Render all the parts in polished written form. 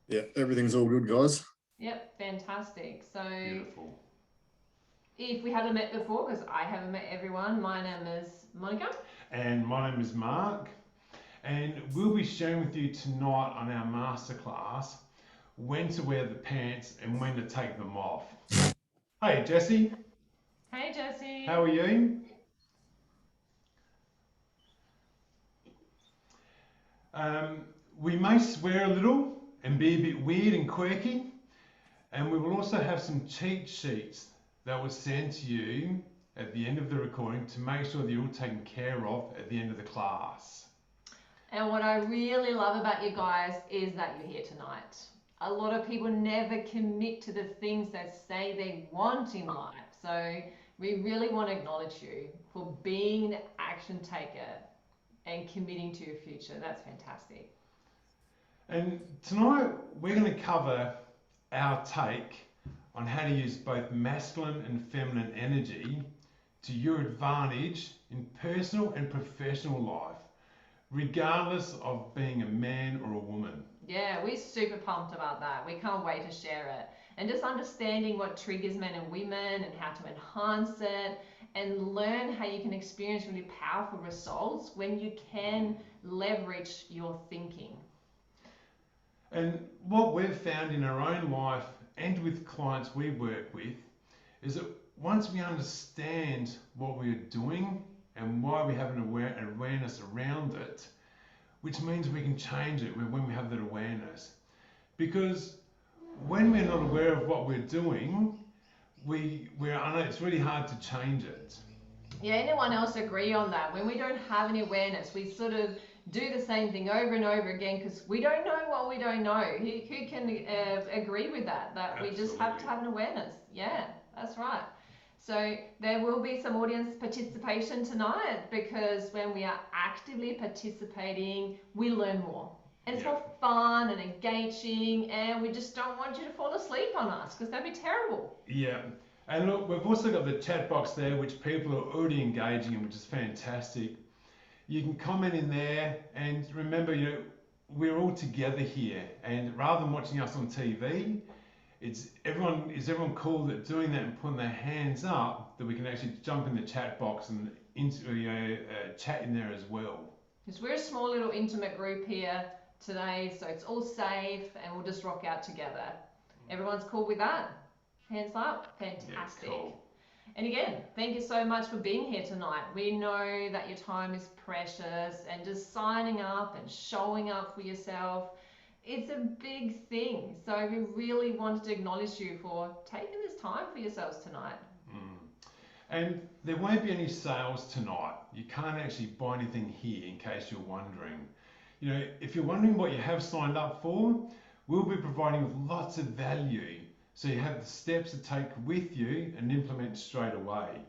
Yeah, everything's all good, guys. Yep, fantastic. So, Beautiful. if we haven't met before, because I haven't met everyone, my name is Monica. And my name is Mark, and we'll be sharing with you tonight on our masterclass when to wear the pants and when to take them off. Hey Jesse, Hey, how Jesse. are you? Um, we may swear a little and be a bit weird and quirky, and we will also have some cheat sheets that were sent to you at the end of the recording to make sure that you're all taken care of at the end of the class. And what I really love about you guys is that you're here tonight. A lot of people never commit to the things they say they want in life. So, we really want to acknowledge you for being an action taker and committing to your future. That's fantastic. And tonight we're going to cover our take on how to use both masculine and feminine energy to your advantage in personal and professional life, regardless of being a man or a woman. Yeah, we're super pumped about that. We can't wait to share it. And just understanding what triggers men and women and how to enhance it and learn how you can experience really powerful results when you can leverage your thinking. And what we've found in our own life and with clients we work with is that once we understand what we're doing and why we have an awareness around it, which means we can change it when we have that awareness. Because when we're not aware of what we're doing, it's really hard to change it. Yeah, anyone else agree on that? When we don't have any awareness, we sort of do the same thing over and over again because we don't know what we don't know. Who can agree with that? That we just have to Absolutely. have an awareness. Yeah, that's right. So there will be some audience participation tonight because when we are actively participating, we learn more. And it's Yeah. more fun and engaging, and we just don't want you to fall asleep on us because that'd be terrible. Yeah. And look, we've also got the chat box there, which people are already engaging in, which is fantastic. You can comment in there, and remember, we're all together here. And rather than watching us on TV, is everyone cool at doing that and putting their hands up that we can actually jump in the chat box and chat in there as well. Because we're a small little intimate group here today, so it's all safe and we'll just rock out together. Everyone's cool with that? Hands up? Yeah, Fantastic. cool. And again, thank you so much for being here tonight. We know that your time is precious and just signing up and showing up for yourself, it's a big thing. So we really wanted to acknowledge you for taking this time for yourselves tonight. Mm. And there won't be any sales tonight. You can't actually buy anything here in case you're wondering. If you're wondering what you have signed up for, we'll be providing with lots of value so you have the steps to take with you and implement straight away.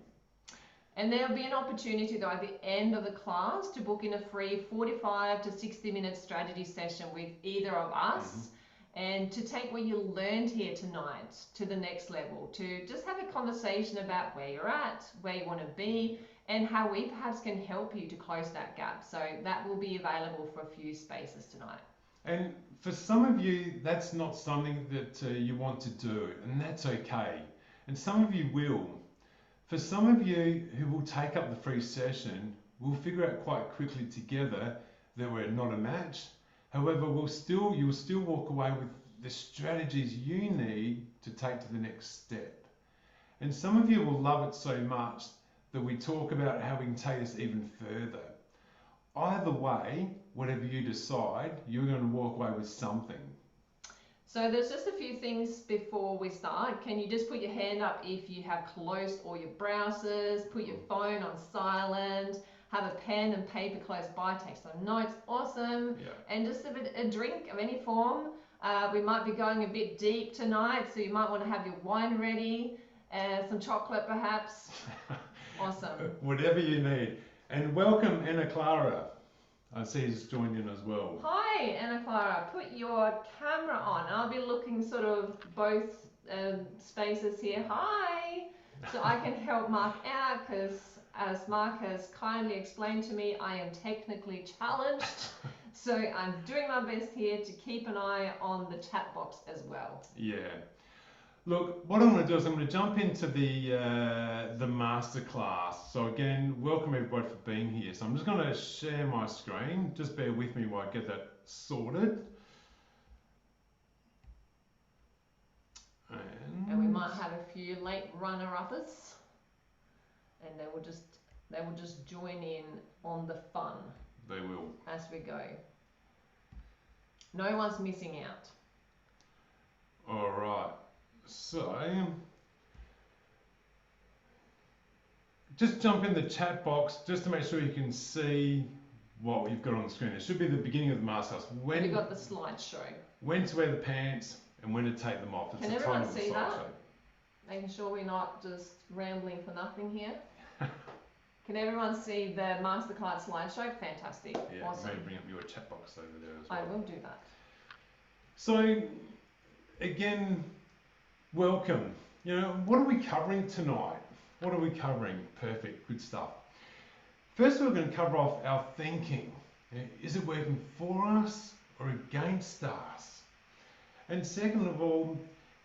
And there'll be an opportunity though at the end of the class to book in a free 45 to 60-minute strategy session with either of Mm-hmm. us and to take what you learned here tonight to the next level, to just have a conversation about where you're at, where you want to be, and how we perhaps can help you to close that gap. So that will be available for a few spaces tonight. And for some of you, that's not something that you want to do, and that's okay. And some of you will. For some of you who will take up the free session, we'll figure out quite quickly together that we're not a match. However, you'll still walk away with the strategies you need to take to the next step. And some of you will love it so much that we talk about how we can take this even further. Either way, whatever you decide, you're going to walk away with something. So there's just a few things before we start. Can you just put your hand up if you have closed all your browsers, put your phone on silent, have a pen and paper close by, take some notes, awesome, Yeah. and just a drink of any form. We might be going a bit deep tonight, so you might want to have your wine ready, some chocolate perhaps. Awesome. Whatever you need. And welcome Anna Clara. I see you just joined in as well. Hi, Anna Clara. Put your camera on. I'll be looking sort of both spaces here. Hi. So I can help Mark out because, as Mark has kindly explained to me, I am technically challenged. So I'm doing my best here to keep an eye on the chat box as well. Yeah. Look, what I'm going to do is I'm going to jump into the masterclass. So again, welcome everybody for being here. So I'm just going to share my screen. Just bear with me while I get that sorted. And we might have a few late runner-uppers, and they will just join in on the fun. They will. As we go. No one's missing out. All right. So just jump in the chat box just to make sure you can see what you've got on the screen. It should be the beginning of the masterclass. We've got the slideshow. When to wear the pants and when to take them off. It's Can the everyone title of the see that? slideshow. Making sure we're not just rambling for nothing here. Can everyone see the masterclass slideshow? Fantastic. Yeah, Awesome. maybe bring up your chat box over there as well. I will do that. So, again, welcome. You know, what are we covering tonight? What are we covering? Perfect, good stuff. First, we're going to cover off our thinking. Is it working for us or against us? And second of all,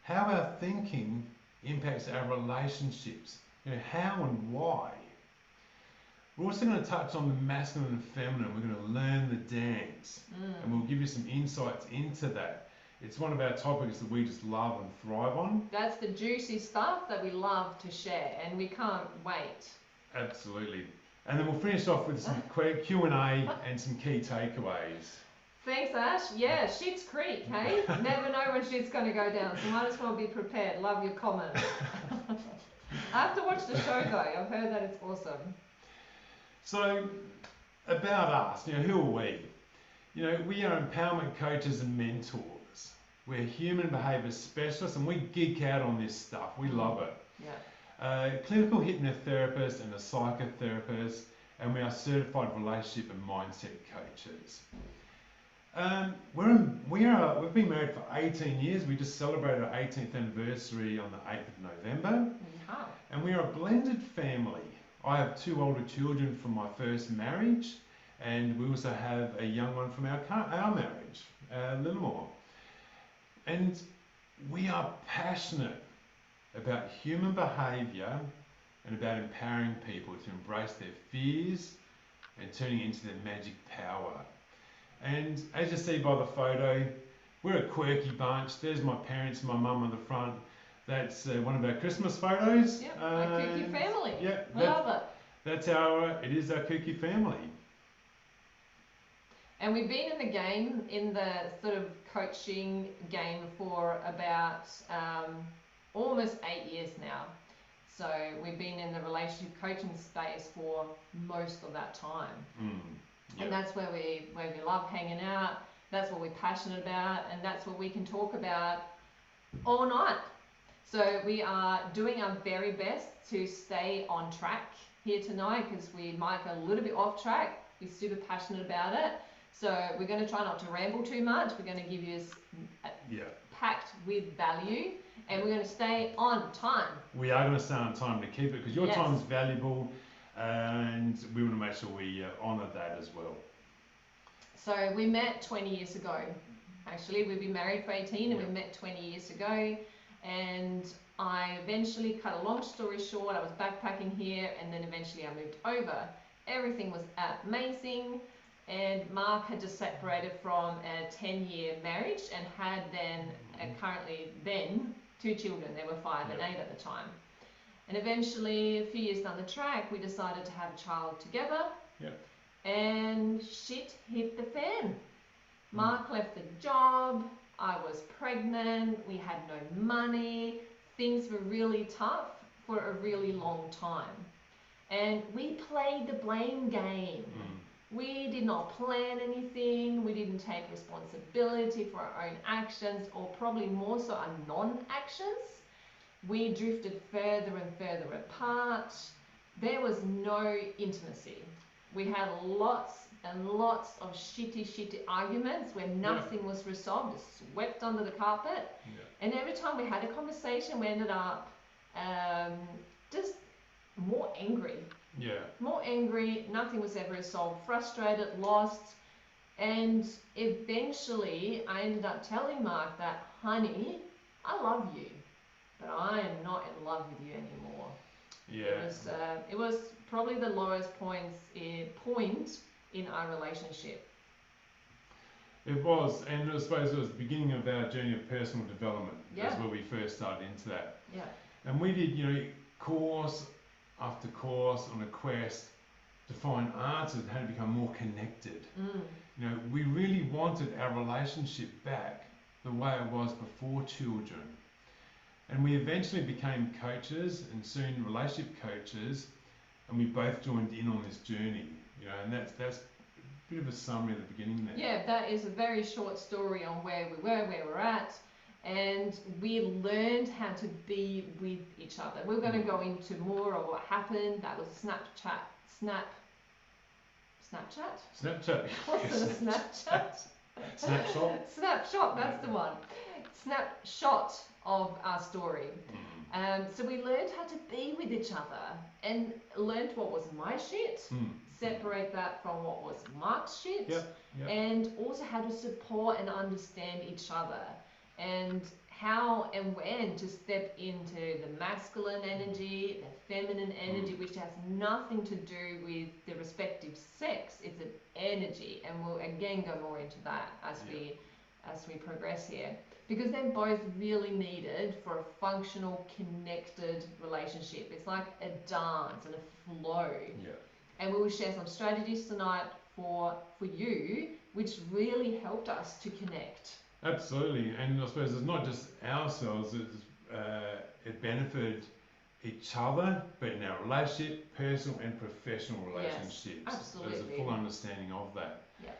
how our thinking impacts our relationships. You know, how and why. We're also going to touch on the masculine and feminine. We're going to learn the dance, and we'll give you some insights into that. It's one of our topics that we just love and thrive on. That's the juicy stuff that we love to share, and we can't wait. Absolutely. And then we'll finish off with some Q&A and some key takeaways. Thanks, Ash. Yeah, Schitt's Creek, hey? Never know when shit's going to go down, so might as well be prepared. Love your comment. I have to watch the show, though. I've heard that it's awesome. So, about us, you know, who are we? You know, we are empowerment coaches and mentors. We're human behaviour specialists, and we geek out on this stuff. We love it. Yeah. Clinical hypnotherapists and a psychotherapist, and we are certified relationship and mindset coaches. We've been married for 18 years. We just celebrated our 18th anniversary on the 8th of November. Wow. And we are a blended family. I have 2 older children from my first marriage, and we also have a young one from our marriage, a little more. And we are passionate about human behaviour and about empowering people to embrace their fears and turning into their magic power. And as you see by the photo, we're a quirky bunch. There's my parents and my mum on the front. That's one of our Christmas photos. Yeah, our kooky family. Yeah, we love it. It is our kooky family. And we've been in the game, in the sort of coaching game for about almost 8 years now. So we've been in the relationship coaching space for most of that time. Yeah. And that's where we love hanging out. That's what we're passionate about, and that's what we can talk about all night. So we are doing our very best to stay on track here tonight, because we might go a little bit off track. We're super passionate about it. So we're going to try not to ramble too much. We're going to give you packed with value, and we're going to stay on time. We are going to stay on time to keep it, because your time is valuable, and we want to make sure we honour that as well. So we met 20 years ago. Actually, we've been married for 18 and we met 20 years ago. And I eventually, cut a long story short, I was backpacking here, and then eventually I moved over. Everything was amazing, and Mark had just separated from a 10-year marriage and had currently 2 children. There were 5 and 8 at the time. And eventually, a few years down the track, we decided to have a child together. And shit hit the fan. Mark left the job, I was pregnant, we had no money, things were really tough for a really long time. And we played the blame game. We did not plan anything, we didn't take responsibility for our own actions, or probably more so our non-actions. We drifted further and further apart. There was no intimacy. We had lots and lots of shitty arguments where nothing was resolved, just swept under the carpet. And every time we had a conversation, we ended up just more angry. More angry, nothing was ever resolved, frustrated, lost. And eventually I ended up telling Mark that, honey, I love you, but I am not in love with you anymore. Yeah. It was probably the lowest point in our relationship. It was, and I suppose it was the beginning of our journey of personal development. Yeah. That's where we first started into that. Yeah. And we did, course after course on a quest to find answers how to become more connected. We really wanted our relationship back the way it was before children. And we eventually became coaches and soon relationship coaches, and we both joined in on this journey. And that's a bit of a summary at the beginning there. Yeah, that is a very short story on where we were, where we're at, and we learned how to be with each other. We're going to go into more of what happened. That was Snapchat. What's a Snapchat? Snapshot, that's the one. Snapshot of our story. So we learned how to be with each other and learned what was my shit, separate that from what was Mark's shit, and also how to support and understand each other, and how and when to step into the masculine energy, the feminine energy, which has nothing to do with the respective sex. It's an energy, and we'll again go more into that as we progress here, because they're both really needed for a functional, connected relationship. It's like a dance and a flow. And we will share some strategies tonight for you, which really helped us to connect. Absolutely, and I suppose it's not just ourselves, it benefited each other, but in our relationship, personal and professional relationships. Yes, absolutely. There's a full understanding of that. Yeah.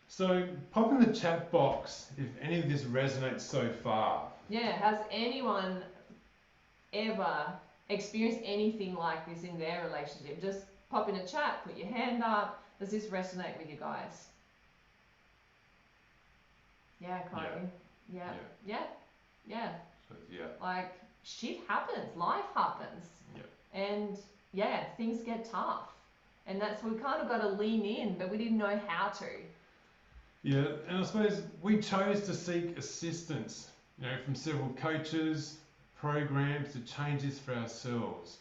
So pop in the chat box if any of this resonates so far. Yeah, has anyone ever experienced anything like this in their relationship? Just pop in a chat, put your hand up. Does this resonate with you guys? Yeah, Kylie. Yeah. So, Like, shit happens, life happens. And things get tough. And that's, we kind of got to lean in, but we didn't know how to. Yeah, and I suppose we chose to seek assistance, from several coaches, programs to change this for ourselves.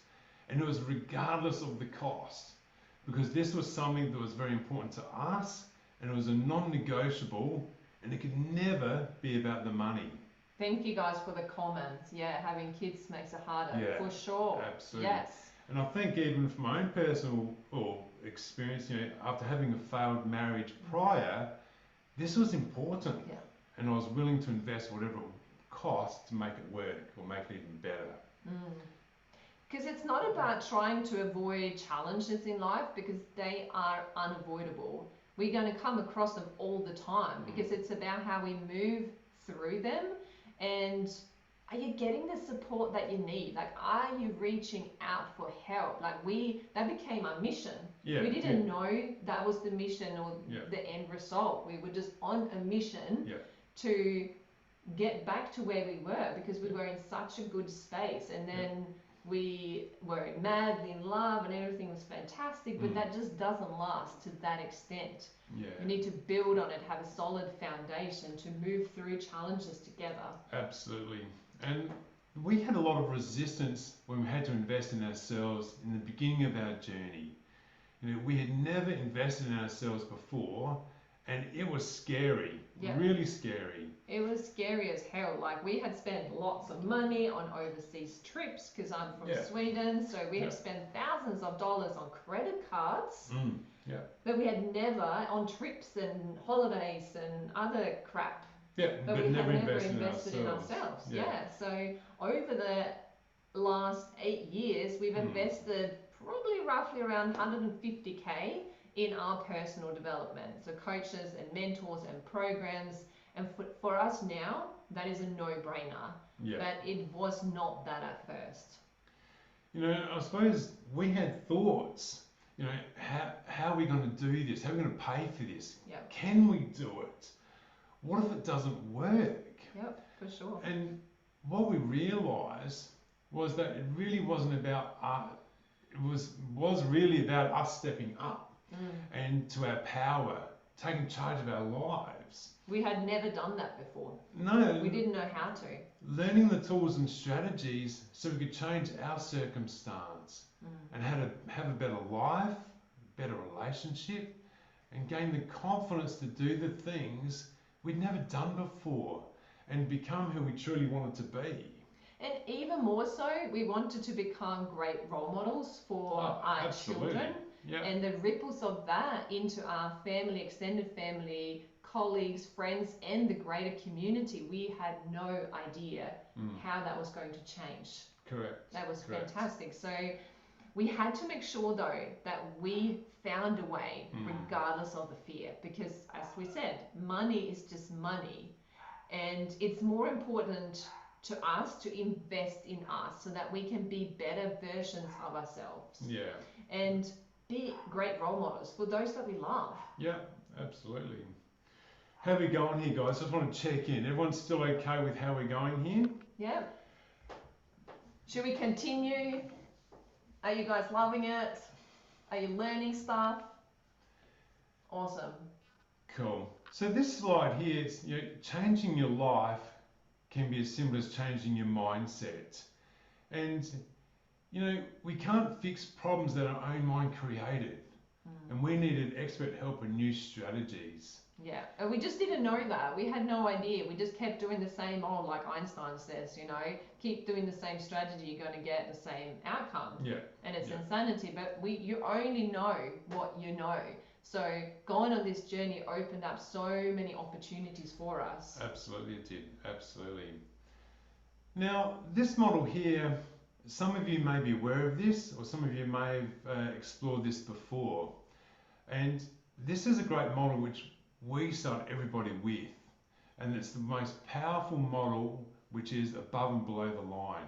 And it was regardless of the cost, because this was something that was very important to us, and it was a non-negotiable, and it could never be about the money. Thank you guys for the comments. Yeah, having kids makes it harder, for sure. Absolutely. Yes. And I think even from my own personal experience, after having a failed marriage prior, this was important. Yeah. And I was willing to invest whatever it would cost to make it work or make it even better. Because it's not about trying to avoid challenges in life, because they are unavoidable. We're going to come across them all the time, because it's about how we move through them. And are you getting the support that you need? Like, are you reaching out for help? Like, that became our mission. We didn't know that was the mission or the end result. We were just on a mission to get back to where we were, because we were in such a good space. And then we were madly in love and everything was fantastic, but that just doesn't last to that extent. You need to build on it, have a solid foundation to move through challenges together. Absolutely. And we had a lot of resistance when we had to invest in ourselves in the beginning of our journey. We had never invested in ourselves before, and it was scary, really scary. It was scary as hell. Like, we had spent lots of money on overseas trips, because I'm from Sweden, so we had spent thousands of dollars on credit cards. But we had never on trips and holidays and other crap. But we never had never invested in ourselves. So over the last 8 years, we've invested probably roughly around 150K in our personal development. So coaches and mentors and programs. And for us now, that is a no-brainer. But it was not that at first. I suppose we had thoughts. How are we going to do this? How are we going to pay for this? Can we do it? What if it doesn't work? For sure. And what we realised was that it really wasn't about us. It was really about us stepping up and to our power taking charge of our lives. We had never done that before. No, We didn't know how to. learning the tools and strategies so we could change our circumstance and how to have a better life, better relationship, and gain the confidence to do the things we'd never done before and become who we truly wanted to be. And even more so, we wanted to become great role models for our Absolutely. children. Yeah. And the ripples of that into our family, extended family, colleagues, friends, and the greater community, we had no idea how that was going to change. Correct. That was Correct. fantastic. So we had to make sure, though, that we found a way, regardless of the fear, because as we said, money is just money. And it's more important to us to invest in us so that we can be better versions of ourselves. Yeah. And be great role models for those that we love. Yeah, absolutely. How are we going here, guys? Just want to check in. Everyone's still okay with how we're going here? Yeah. Should we continue? Are you guys loving it? Are you learning stuff? Awesome. Cool. So this slide here, it's, changing your life can be as simple as changing your mindset. And, we can't fix problems that our own mind created. And we needed expert help and new strategies. Yeah, and we just didn't know that. We had no idea. We just kept doing the same old, like Einstein says, keep doing the same strategy, you're going to get the same outcome. Yeah. And it's insanity, but you only know what you know. So going on this journey opened up so many opportunities for us. Absolutely it did, absolutely. Now, this model here, some of you may be aware of this, or some of you may have explored this before. And this is a great model which we start everybody with. And it's the most powerful model which is above and below the line.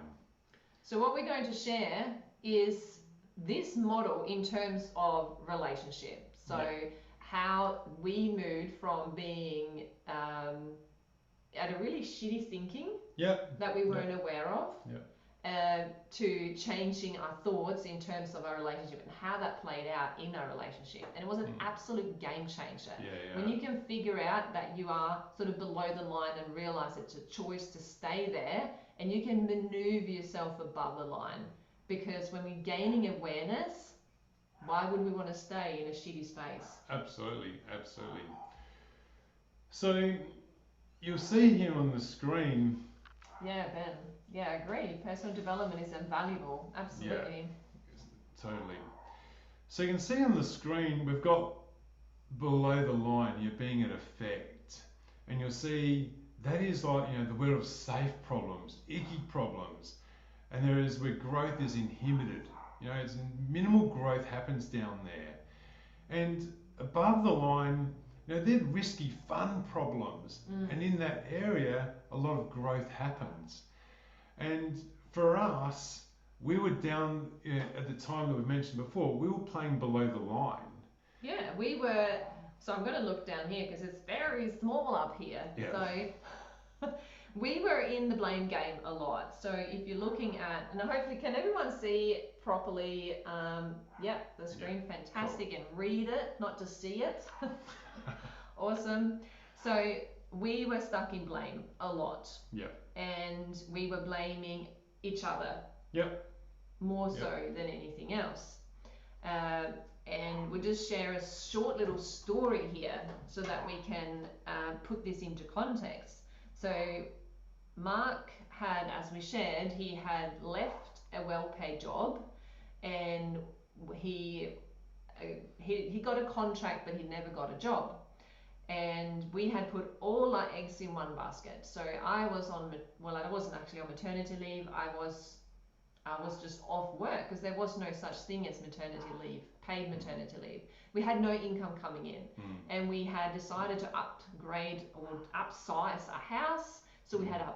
So what we're going to share is this model in terms of relationship. So how we moved from being at a really shitty thinking that we weren't aware of to changing our thoughts in terms of our relationship and how that played out in our relationship. And it was an absolute game changer. When you can figure out that you are sort of below the line and realize it's a choice to stay there, and you can maneuver yourself above the line. Because when we're gaining awareness, why would we want to stay in a shitty space? Absolutely, absolutely. So you'll see here on the screen. Yeah, Ben. Yeah, I agree. Personal development is invaluable. Absolutely. Yeah, totally. So you can see on the screen, we've got below the line, you're being at effect. And you'll see that is like, the world of safe problems, icky problems. And there is where growth is inhibited. It's minimal growth happens down there. And above the line, they're risky, fun problems. And in that area, a lot of growth happens. And for us, we were down at the time that we mentioned before, we were playing below the line. Yeah, we were. So I'm going to look down here because it's very small up here. Yeah. So we were in the blame game a lot. So if you're looking at, and hopefully, can everyone see properly? The screen, fantastic, and read it, not just see it. Awesome. So we were stuck in blame a lot. Yeah. And we were blaming each other. Yep. More so than anything else. And we'll just share a short little story here so that we can put this into context. So Mark had, as we shared, he had left a well-paid job, and he got a contract, but he never got a job. And we had put all our eggs in one basket. So I was I wasn't actually on maternity leave. I was just off work because there was no such thing as maternity leave, paid maternity leave. We had no income coming in, and we had decided to upgrade or upsize our house. So we had a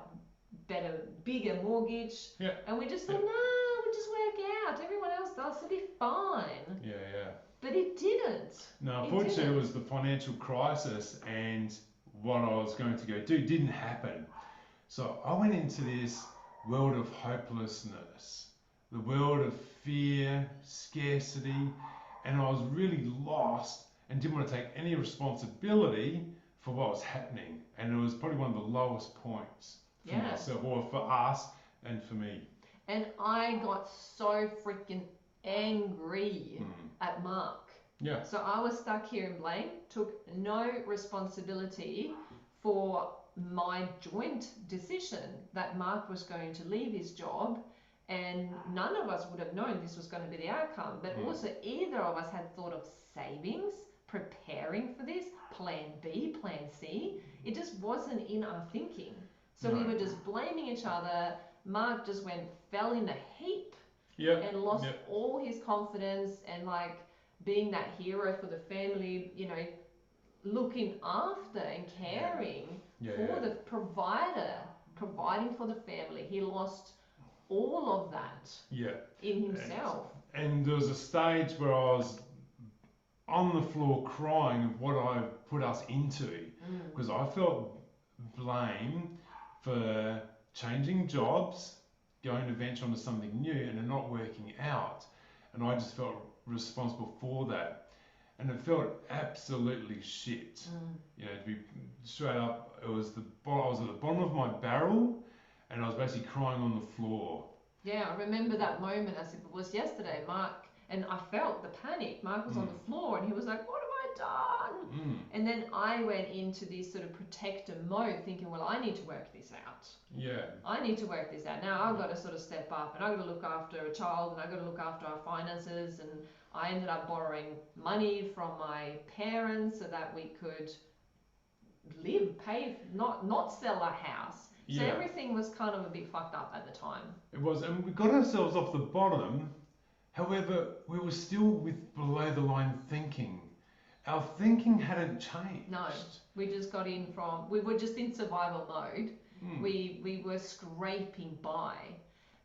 bigger mortgage, and we just thought, no, we'll just work out. Everyone else does, it'll be fine. Yeah. But it didn't. No, unfortunately, it was the financial crisis, and what I was going to go do didn't happen. So I went into this world of hopelessness, the world of fear, scarcity, and I was really lost and didn't want to take any responsibility for what was happening. And it was probably one of the lowest points for Yeah. myself, or for us, and for me. And I got so freaking angry at Mark. Yeah. So I was stuck here in blame, took no responsibility for my joint decision that Mark was going to leave his job, and none of us would have known this was going to be the outcome. But also, either of us had thought of savings, preparing for this, plan B, plan C. It just wasn't in our thinking. So we were just blaming each other. Mark just fell in a heap and lost all his confidence, and like being that hero for the family, you know, looking after and caring for the providing for the family. He lost all of that in himself. And there was a stage where I was on the floor crying of what I put us into, because I felt blame for changing jobs, going to venture onto something new, and it not working out. And I just felt responsible for that. And it felt absolutely shit. You know, to be straight up, I was at the bottom of my barrel, and I was basically crying on the floor. Yeah, I remember that moment as if it was yesterday. Mark, and I felt the panic. Mark was on the floor, and he was like, "What have I done?" And then I went into this sort of protector mode, thinking, well, I need to work this out. Yeah. I need to work this out. Now I've got to sort of step up, and I've got to look after a child, and I've got to look after our finances. And I ended up borrowing money from my parents so that we could live, pay, not sell our house. So everything was kind of a bit fucked up at the time. It was, and we got ourselves off the bottom. However, we were still with below the line thinking. Our thinking hadn't changed. No, we just got in from, we were just in survival mode. We were scraping by.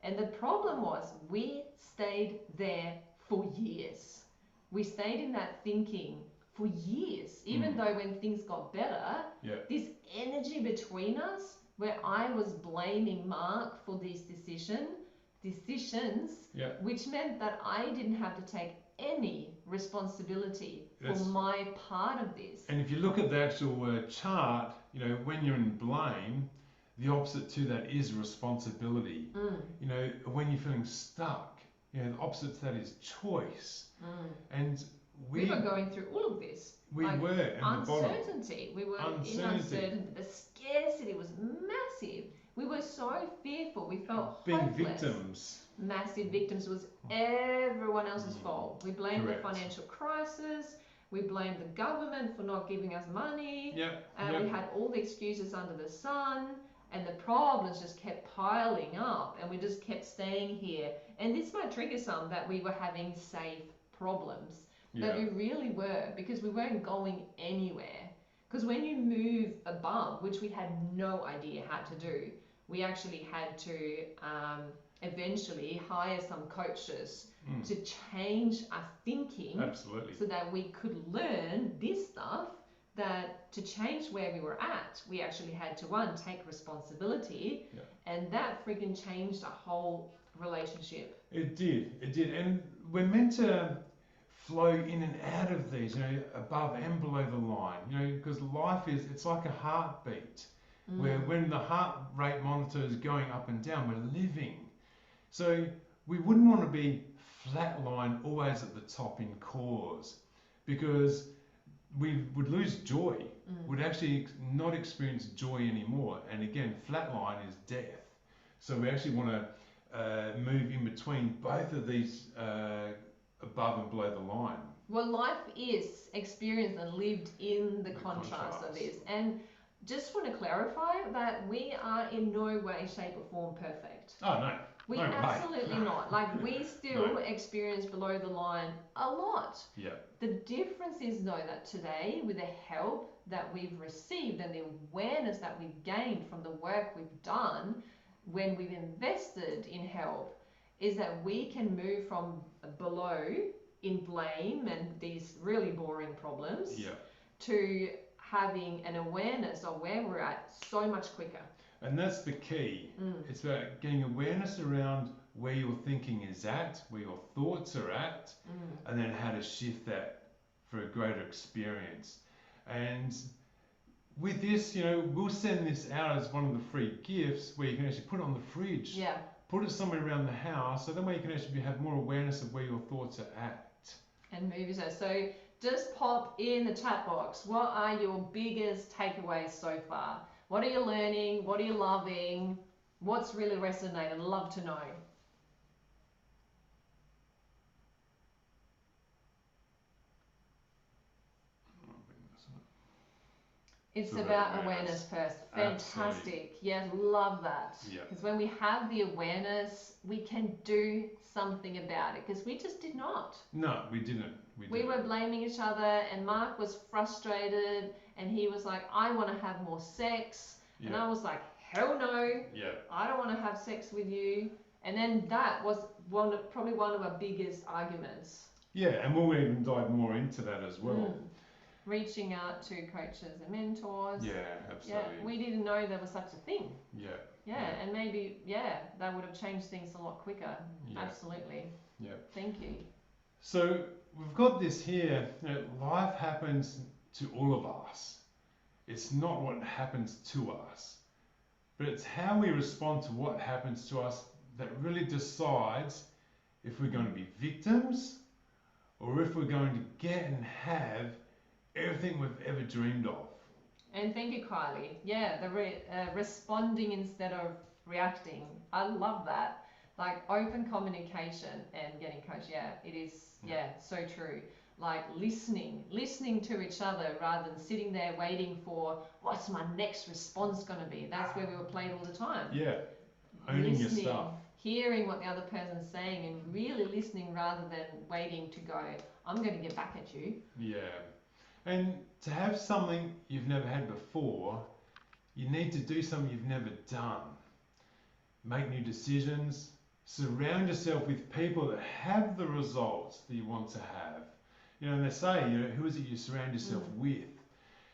And the problem was we stayed there for years. We stayed in that thinking for years, even though when things got better, this energy between us, where I was blaming Mark for these decisions, which meant that I didn't have to take any responsibility for my part of this. And if you look at the actual chart, you know, when you're in blame, the opposite to that is responsibility. You know, when you're feeling stuck, you know, the opposite to that is choice. And we were going through all of this. We were in uncertainty. the bottom. We were in uncertainty. The scarcity was massive. We were so fearful. We felt being hopeless. Victims. Massive victims. Was everyone else's fault. We blamed the financial crisis. We blamed the government for not giving us money. We had all the excuses under the sun. And the problems just kept piling up, and we just kept staying here. And this might trigger some that we were having safe problems. That we really were, because we weren't going anywhere. Because when you move above, which we had no idea how to do, we actually had to eventually hire some coaches to change our thinking. Absolutely. So that we could learn this stuff, that to change where we were at, we actually had to, one, take responsibility, and that freaking changed our whole relationship. It did. And we're meant to flow in and out of these, you know, above and below the line, you know, because life it's like a heartbeat, where when the heart rate monitor is going up and down, we're living. So we wouldn't want to be flatline always at the top in cause, because we would lose joy. We'd actually not experience joy anymore. And again, flatline is death. So we actually want to move in between both of these above and below the line. Well, life is experienced and lived in the contrast of this. And just want to clarify that we are in no way, shape or form perfect. Oh, no. We no absolutely way. not. Like, we still experience below the line a lot. The difference is, though, that today, with the help that we've received and the awareness that we've gained from the work we've done when we've invested in help, is that we can move from below in blame and these really boring problems to having an awareness of where we're at so much quicker. And that's the key. It's about getting awareness around where your thinking is at, where your thoughts are at, and then how to shift that for a greater experience. And with this, we'll send this out as one of the free gifts where you can actually put it on the fridge, Yeah. put it somewhere around the house, so that way you can actually have more awareness of where your thoughts are at. And movies are. So just pop in the chat box. What are your biggest takeaways so far? What are you learning? What are you loving? What's really resonated? I'd love to know. It's about awareness first. Fantastic. Absolutely. Yes, love that. Yeah. Because when we have the awareness, we can do something about it. Because we just did not. No, we didn't. We were blaming each other, and Mark was frustrated, and he was like, I want to have more sex. Yeah. And I was like, hell no. Yeah. I don't want to have sex with you. And then that was probably one of our biggest arguments. Yeah, and we'll even dive more into that as well. Reaching out to coaches and mentors. Yeah, absolutely. Yeah, we didn't know there was such a thing. Yeah. Yeah, and maybe, that would have changed things a lot quicker. Yeah. Absolutely. Yeah. Thank you. So we've got this here. Life happens to all of us. It's not what happens to us, but it's how we respond to what happens to us that really decides if we're going to be victims or if we're going to get and have everything we've ever dreamed of. And thank you, Kylie. Yeah, the responding instead of reacting. I love that. Like open communication and getting coached. Yeah, it is. Yeah, so true. Like listening to each other rather than sitting there waiting for what's my next response going to be. That's where we were played all the time. Yeah, owning your stuff. Hearing what the other person's saying and really listening rather than waiting to go, I'm going to get back at you. Yeah. And to have something you've never had before, you need to do something you've never done. Make new decisions. Surround yourself with people that have the results that you want to have. And they say, who is it you surround yourself with?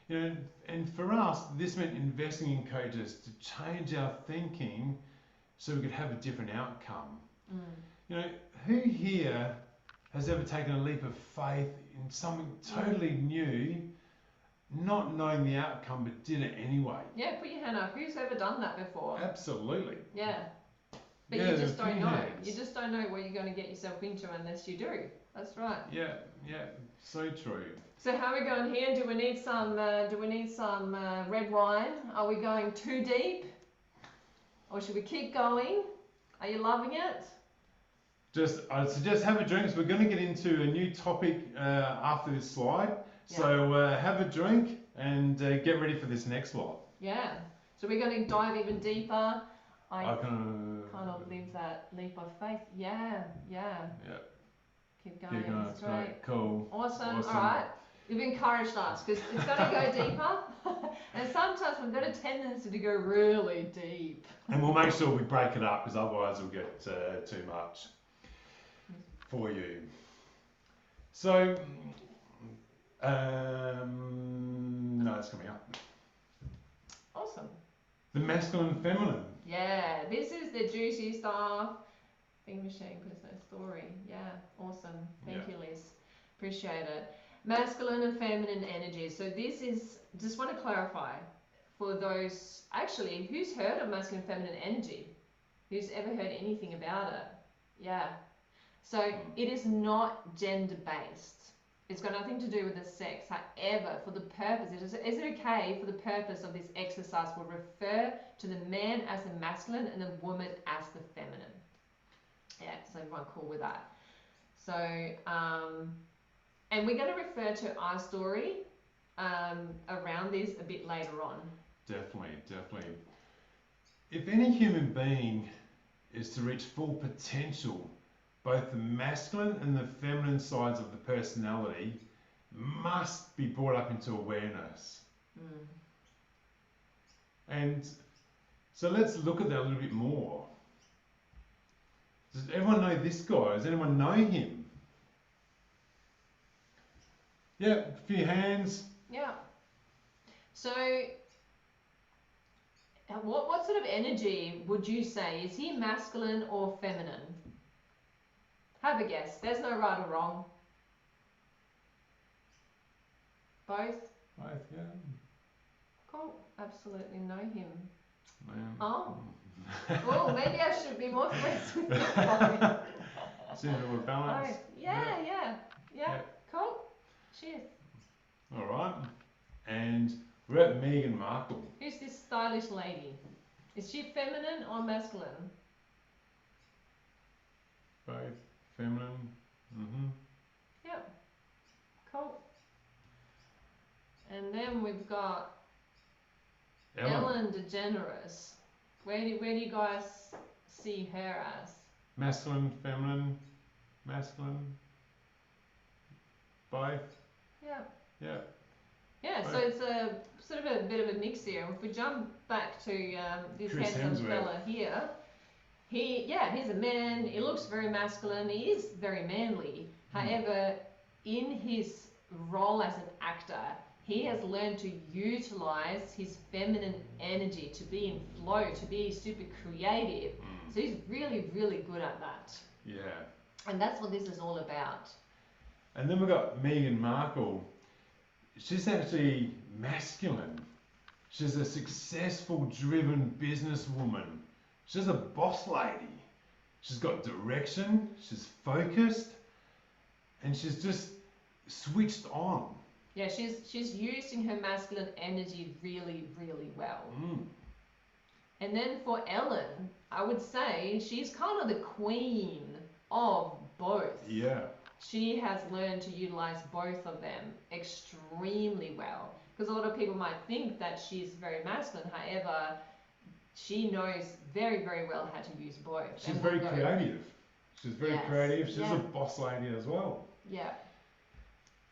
And for us, this meant investing in coaches to change our thinking so we could have a different outcome. Who here has ever taken a leap of faith in something totally new, not knowing the outcome, but did it anyway? Yeah, put your hand up. Who's ever done that before? Absolutely. Yeah. But you just don't know. You just don't know what you're going to get yourself into unless you do. That's right. Yeah, so true. So how are we going here? Do we need some red wine? Are we going too deep? Or should we keep going? Are you loving it? I'd suggest have a drink. So we're going to get into a new topic after this slide. Yeah. So have a drink and get ready for this next slide. Yeah. So we're going to dive even deeper. I kind of live that leap of faith. Yeah. Keep going. Keep going. That's great. Cool. Awesome. All right. You've encouraged us because it's going to go deeper. And sometimes we've got a tendency to go really deep. And we'll make sure we break it up because otherwise we'll get too much for you. So, no, it's coming up. Awesome. The masculine and feminine. Yeah, this is the juicy stuff. Being machine, personal story. Yeah, awesome. Thank you, Liz. Appreciate it. Masculine and feminine energy. So this is, just want to clarify for those, actually, who's heard of masculine and feminine energy? Who's ever heard anything about it? Yeah. So it is not gender based. It's got nothing to do with the sex. However, for the purpose, is it okay for the purpose of this exercise, we'll refer to the man as the masculine and the woman as the feminine. Yeah, so everyone cool with that. So, and we're going to refer to our story around this a bit later on. Definitely. If any human being is to reach full potential, both the masculine and the feminine sides of the personality must be brought up into awareness. And so let's look at that a little bit more. Does everyone know this guy? Does anyone know him? Yeah, a few hands. Yeah. So, what sort of energy would you say? Is he masculine or feminine? Have a guess. There's no right or wrong. Both? Both, yeah. Cool. Absolutely know him. Man. Oh. Oh, maybe I should be more friends with you both. Seems that we're balanced. Both. Yeah. Cool. Cheers. All right. And we're at Meghan Markle. Who's this stylish lady? Is she feminine or masculine? Both feminine. Mm-hmm. Yep. Cool. And then we've got Ellen DeGeneres. Where do you guys see her as? Masculine, feminine, masculine. Both. Yeah. Yeah. Yeah, so Both. it's a sort of a bit of a mix here. If we jump back to this Chris handsome Hemsworth. fella here, he's a man. He looks very masculine. He is very manly. However, in his role as an actor, he has learned to utilize his feminine energy to be in flow, to be super creative. So he's really, really good at that. Yeah. And that's what this is all about. And then we've got Meghan Markle. She's actually masculine. She's a successful, driven businesswoman. She's a boss lady. She's got direction, she's focused, and she's just switched on. Yeah, she's using her masculine energy really, really well. And then for Ellen, I would say she's kind of the queen of both. Yeah. She has learned to utilize both of them extremely well. Because a lot of people might think that she's very masculine, however, she knows very, very well how to use both. She's very creative. She's very creative. She's a boss lady as well. Yeah.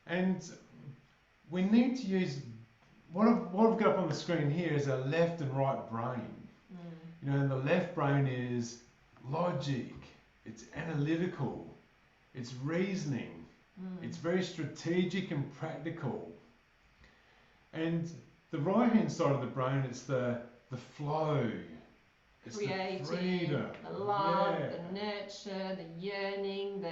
And we need to use what I've got up on the screen here is a left and right brain. You know, and the left brain is logic, it's analytical, it's reasoning, it's very strategic and practical. And the right hand side of the brain, it's the flow, it's Creating, the freedom, the love, the nurture, the yearning,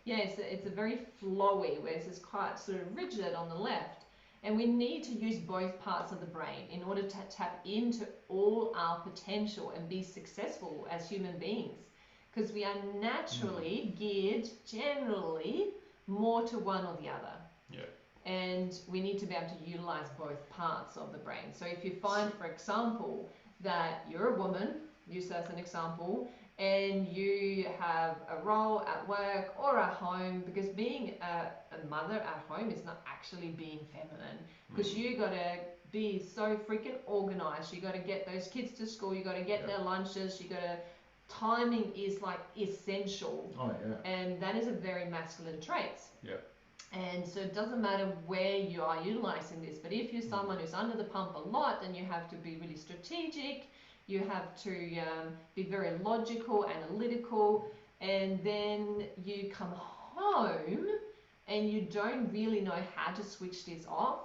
it's a very flowy, whereas it's quite sort of rigid on the left. And we need to use both parts of the brain in order to tap into all our potential and be successful as human beings. Because we are naturally geared, generally, more to one or the other. Yeah. And we need to be able to utilize both parts of the brain. So if you find, for example, that you're a woman, use that as an example, and you have a role at work or at home, because being a mother at home is not actually being feminine, because you got to be so freaking organized. You got to get those kids to school, you got to get their lunches, you got to, timing is like essential. Oh yeah. And that is a very masculine trait. Yeah. And so it doesn't matter where you are utilizing this, but if you're someone who's under the pump a lot, then you have to be really strategic. You have to be very logical, analytical, and then you come home and you don't really know how to switch this off,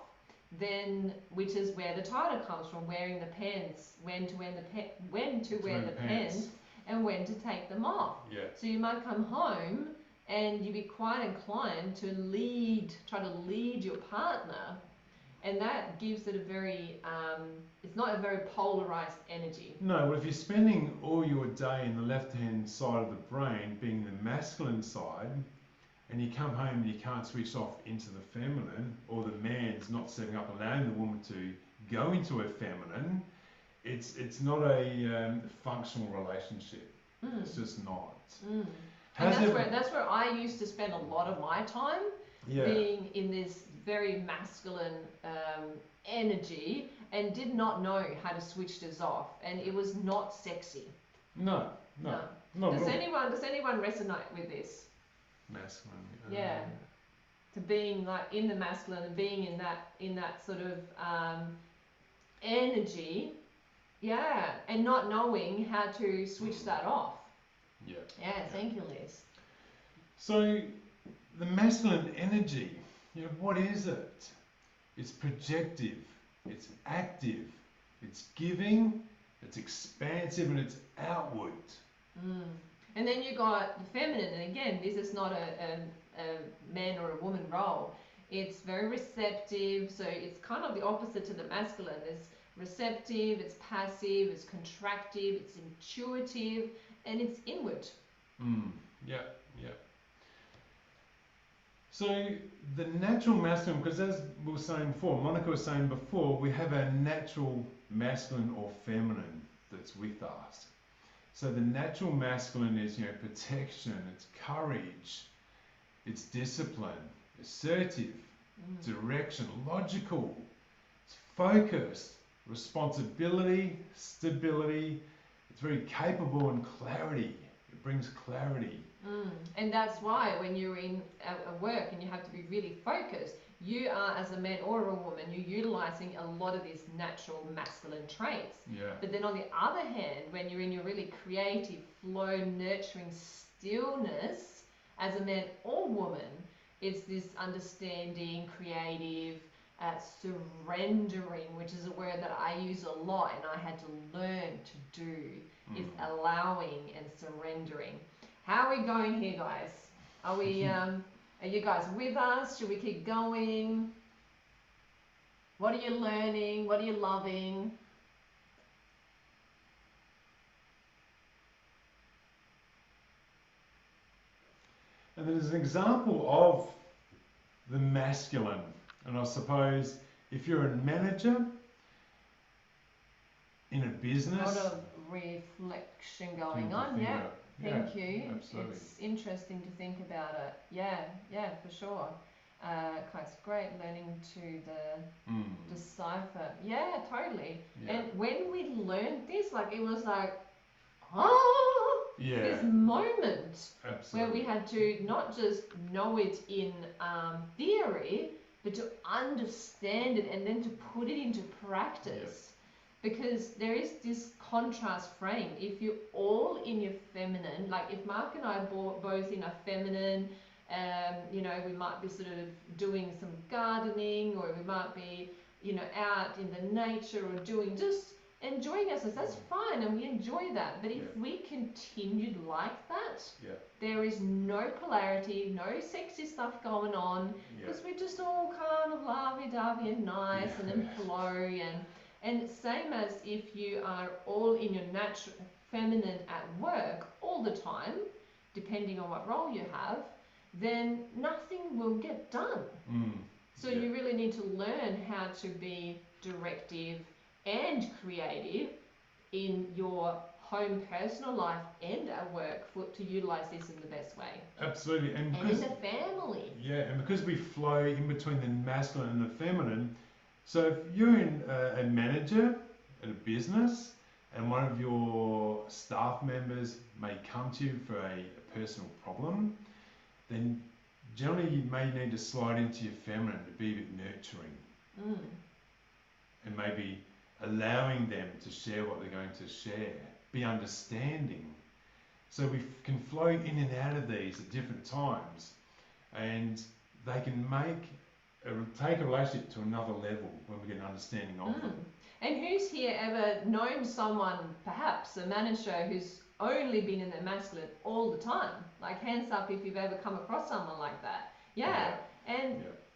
then, which is where the title comes from, wearing the pants, when to wear the pants, and when to take them off. Yeah. So you might come home and you'd be quite inclined to try to lead your partner, and that gives it a very, it's not a very polarized energy. No, well, if you're spending all your day in the left-hand side of the brain, being the masculine side, and you come home and you can't switch off into the feminine, or the man's not setting up, allowing the woman to go into her feminine, it's not a functional relationship. It's just not. And that's where I used to spend a lot of my time, being in this very masculine energy, and did not know how to switch this off, and it was not sexy. No. Does anyone resonate with this? Masculine. Yeah. To being like in the masculine and being in that sort of energy, and not knowing how to switch that off. Yeah, thank you, Liz. So, the masculine energy, what is it? It's projective, it's active, it's giving, it's expansive, and it's outward. And then you got the feminine, and again, this is not a man or a woman role. It's very receptive, so it's kind of the opposite to the masculine. It's receptive, it's passive, it's contractive, it's intuitive, and it's inward. Yeah, yeah. So the natural masculine, because as we were saying before, Monica was saying before, we have a natural masculine or feminine that's with us. So the natural masculine is, protection, it's courage, it's discipline, assertive, direction, logical, it's focused, responsibility, stability, it's very capable, and clarity. It brings clarity. And that's why when you're in a work and you have to be really focused, you are, as a man or a woman, you're utilizing a lot of these natural masculine traits. Yeah. But then on the other hand, when you're in your really creative, flow, nurturing stillness, as a man or woman, it's this understanding, creative, surrendering, which is a word that I use a lot and I had to learn to do, is allowing and surrendering. How are we going here, guys? Are we, are you guys with us? Should we keep going? What are you learning? What are you loving? And there's an example of the masculine. And I suppose if you're a manager in a business. A lot of reflection going on, yeah. Thank you. Absolutely. It's interesting to think about it. Yeah, for sure. It's great learning to decipher. Yeah, totally. Yeah. And when we learned this, it was like, this moment where we had to not just know it in theory, but to understand it and then to put it into practice. Because there is this contrast frame. If you're all in your feminine, like if Mark and I are both in a feminine, we might be sort of doing some gardening, or we might be, out in the nature, or just enjoying ourselves. That's fine, and we enjoy that. But if we continued like that, there is no polarity, no sexy stuff going on, because we're just all kind of lovey-dovey and nice and in flow. And same as if you are all in your natural feminine at work all the time, depending on what role you have, then nothing will get done. So you really need to learn how to be directive and creative in your home personal life and at work to utilize this in the best way. Absolutely. And in the family. Yeah, and because we flow in between the masculine and the feminine, so if you're a manager at a business and one of your staff members may come to you for a personal problem, then generally you may need to slide into your feminine to be a bit nurturing. And maybe allowing them to share what they're going to share, be understanding. So we can flow in and out of these at different times, and they can take a relationship to another level when we get an understanding of them. And who's here ever known someone, perhaps a manager, who's only been in their masculine all the time? Like, hands up if you've ever come across someone like that.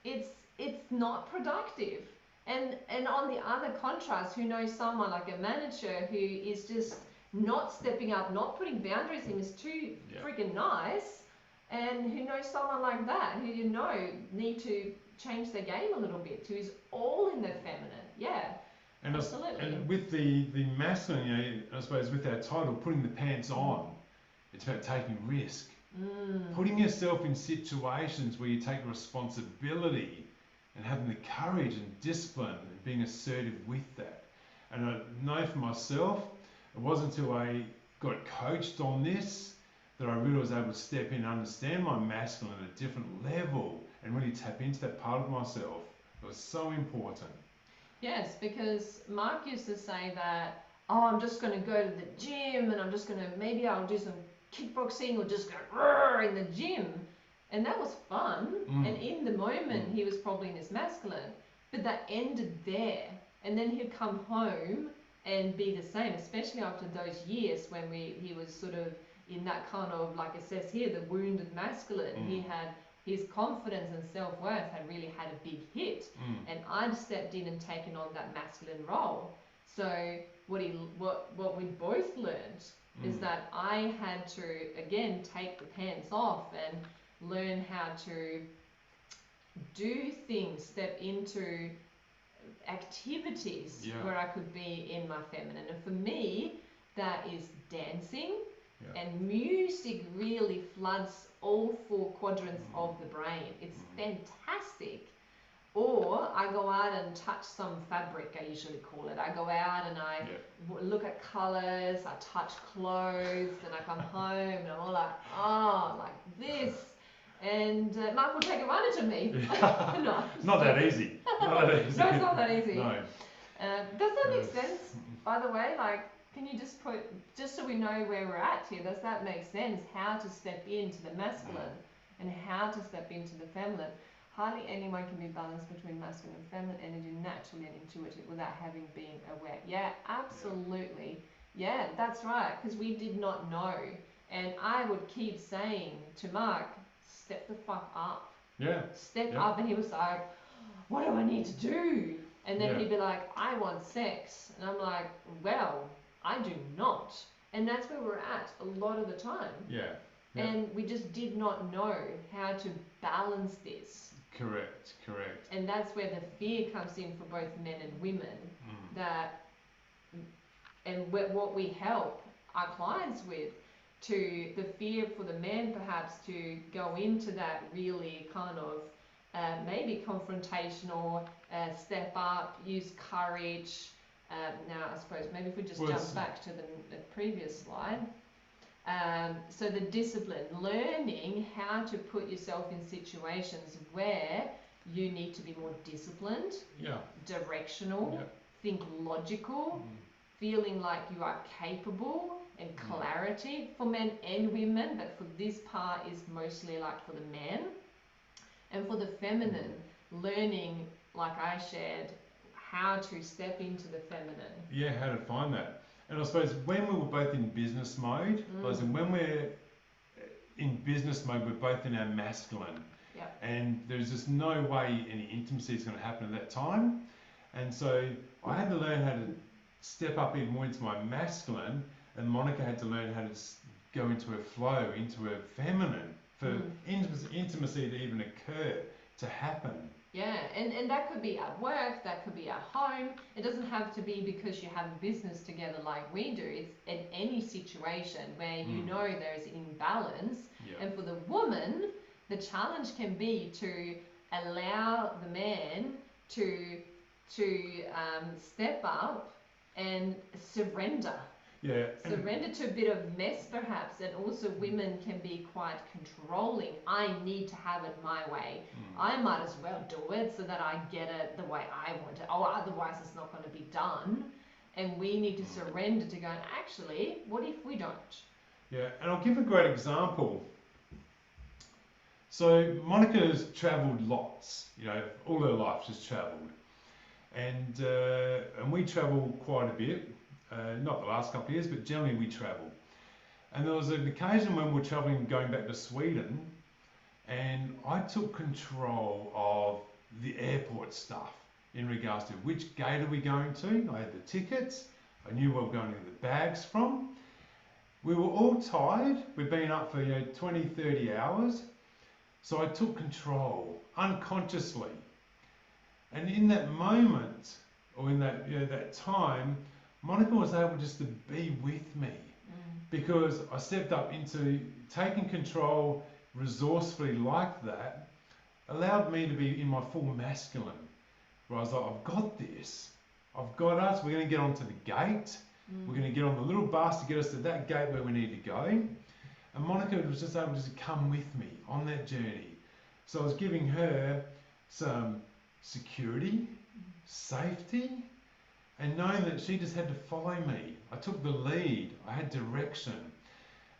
It's not productive. And on the other contrast, who knows someone like a manager who is just not stepping up, not putting boundaries in, is too freaking nice, and who knows someone like that who need to change their game a little bit, who is all in their feminine. And absolutely. And with the masculine, I suppose with our title, putting the pants on, it's about taking risk. Putting yourself in situations where you take responsibility and having the courage and discipline and being assertive with that. And I know for myself, it wasn't until I got coached on this that I really was able to step in and understand my masculine at a different level and really tap into that part of myself. It was so important. Yes, because Mark used to say that, I'm just going to go to the gym and maybe I'll do some kickboxing or just go in the gym. And that was fun. And in the moment, he was probably in his masculine. But that ended there. And then he'd come home and be the same, especially after those years when he was sort of in that kind of, like it says here, the wounded masculine. He had his confidence and self-worth had really had a big hit, and I'd stepped in and taken on that masculine role. So what we both learned is that I had to again take the pants off and learn how to do things, step into activities where I could be in my feminine. And for me, that is dancing, and music really floods all 4 quadrants of the brain. It's fantastic. Or I go out and touch some fabric, I usually call it. I go out and I look at colours, I touch clothes, and I come home and I'm all like, oh, like this. And Mark will take advantage of me. No. Not that easy. Not that easy. No, it's not that easy. No. Does that make sense, by the way? Like, can you just put, just so we know where we're at here, does that make sense? How to step into the masculine and how to step into the feminine. Hardly anyone can be balanced between masculine and feminine energy naturally and intuitive without having been aware. Yeah, absolutely. Yeah, that's right, because we did not know. And I would keep saying to Mark, step the fuck up. Yeah. Step up. And he was like, what do I need to do? And then he'd be like, I want sex. And I'm like, well, I do not. And that's where we're at a lot of the time. Yeah. And we just did not know how to balance this. Correct. And that's where the fear comes in for both men and women. And what we help our clients with, to the fear for the man perhaps to go into that really kind of maybe confrontational, step up, use courage. Now I suppose maybe if we just jump back to the previous slide. So the discipline, learning how to put yourself in situations where you need to be more disciplined, directional, think logical, feeling like you are capable, and clarity for men and women, but for this part is mostly like for the men. And for the feminine, learning, like I shared, how to step into the feminine. Yeah, how to find that. And I suppose when we were both in business mode, when we're in business mode, we're both in our masculine. And there's just no way any intimacy is going to happen at that time. And so I had to learn how to step up even more into my masculine, and Monica had to learn how to go into her flow, into her feminine, for intimacy to even occur, to happen. Yeah, and that could be at work, that could be at home. It doesn't have to be because you have a business together like we do. It's in any situation where you know there's imbalance. And for the woman, the challenge can be to allow the man to step up and surrender. Surrender to a bit of mess perhaps, and also women can be quite controlling. I need to have it my way. I might as well do it so that I get it the way I want it. Oh, otherwise it's not going to be done. And we need to surrender to go, actually, what if we don't? Yeah, and I'll give a great example. So Monica's travelled lots, all her life she's travelled. And we travel quite a bit. Not the last couple of years, but generally we travel. And there was an occasion when we were travelling going back to Sweden, and I took control of the airport stuff in regards to which gate are we going to. I had the tickets, I knew where we were going to get the bags from. We were all tired, we'd been up for 20, 30 hours, so I took control unconsciously. And in that moment, or in that that time, Monica was able just to be with me, because I stepped up into taking control resourcefully like that, allowed me to be in my full masculine, where I was like, I've got this, I've got us, we're going to get onto the gate, we're going to get on the little bus to get us to that gate where we need to go. And Monica was just able to come with me on that journey. So I was giving her some security, safety, and knowing that she just had to follow me. I took the lead, I had direction.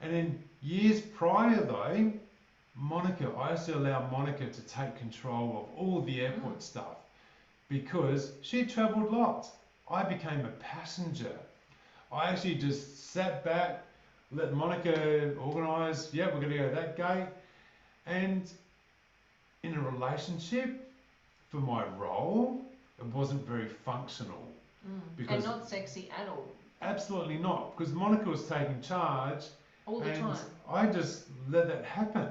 And then years prior though, I used to allow Monica to take control of all the airport stuff, because she travelled lots. I became a passenger. I actually just sat back, let Monica organise, we're going to go to that gate. And in a relationship, for my role, it wasn't very functional. And Because not sexy at all. absolutely not, because Monica was taking charge All the and time. I just let that happen.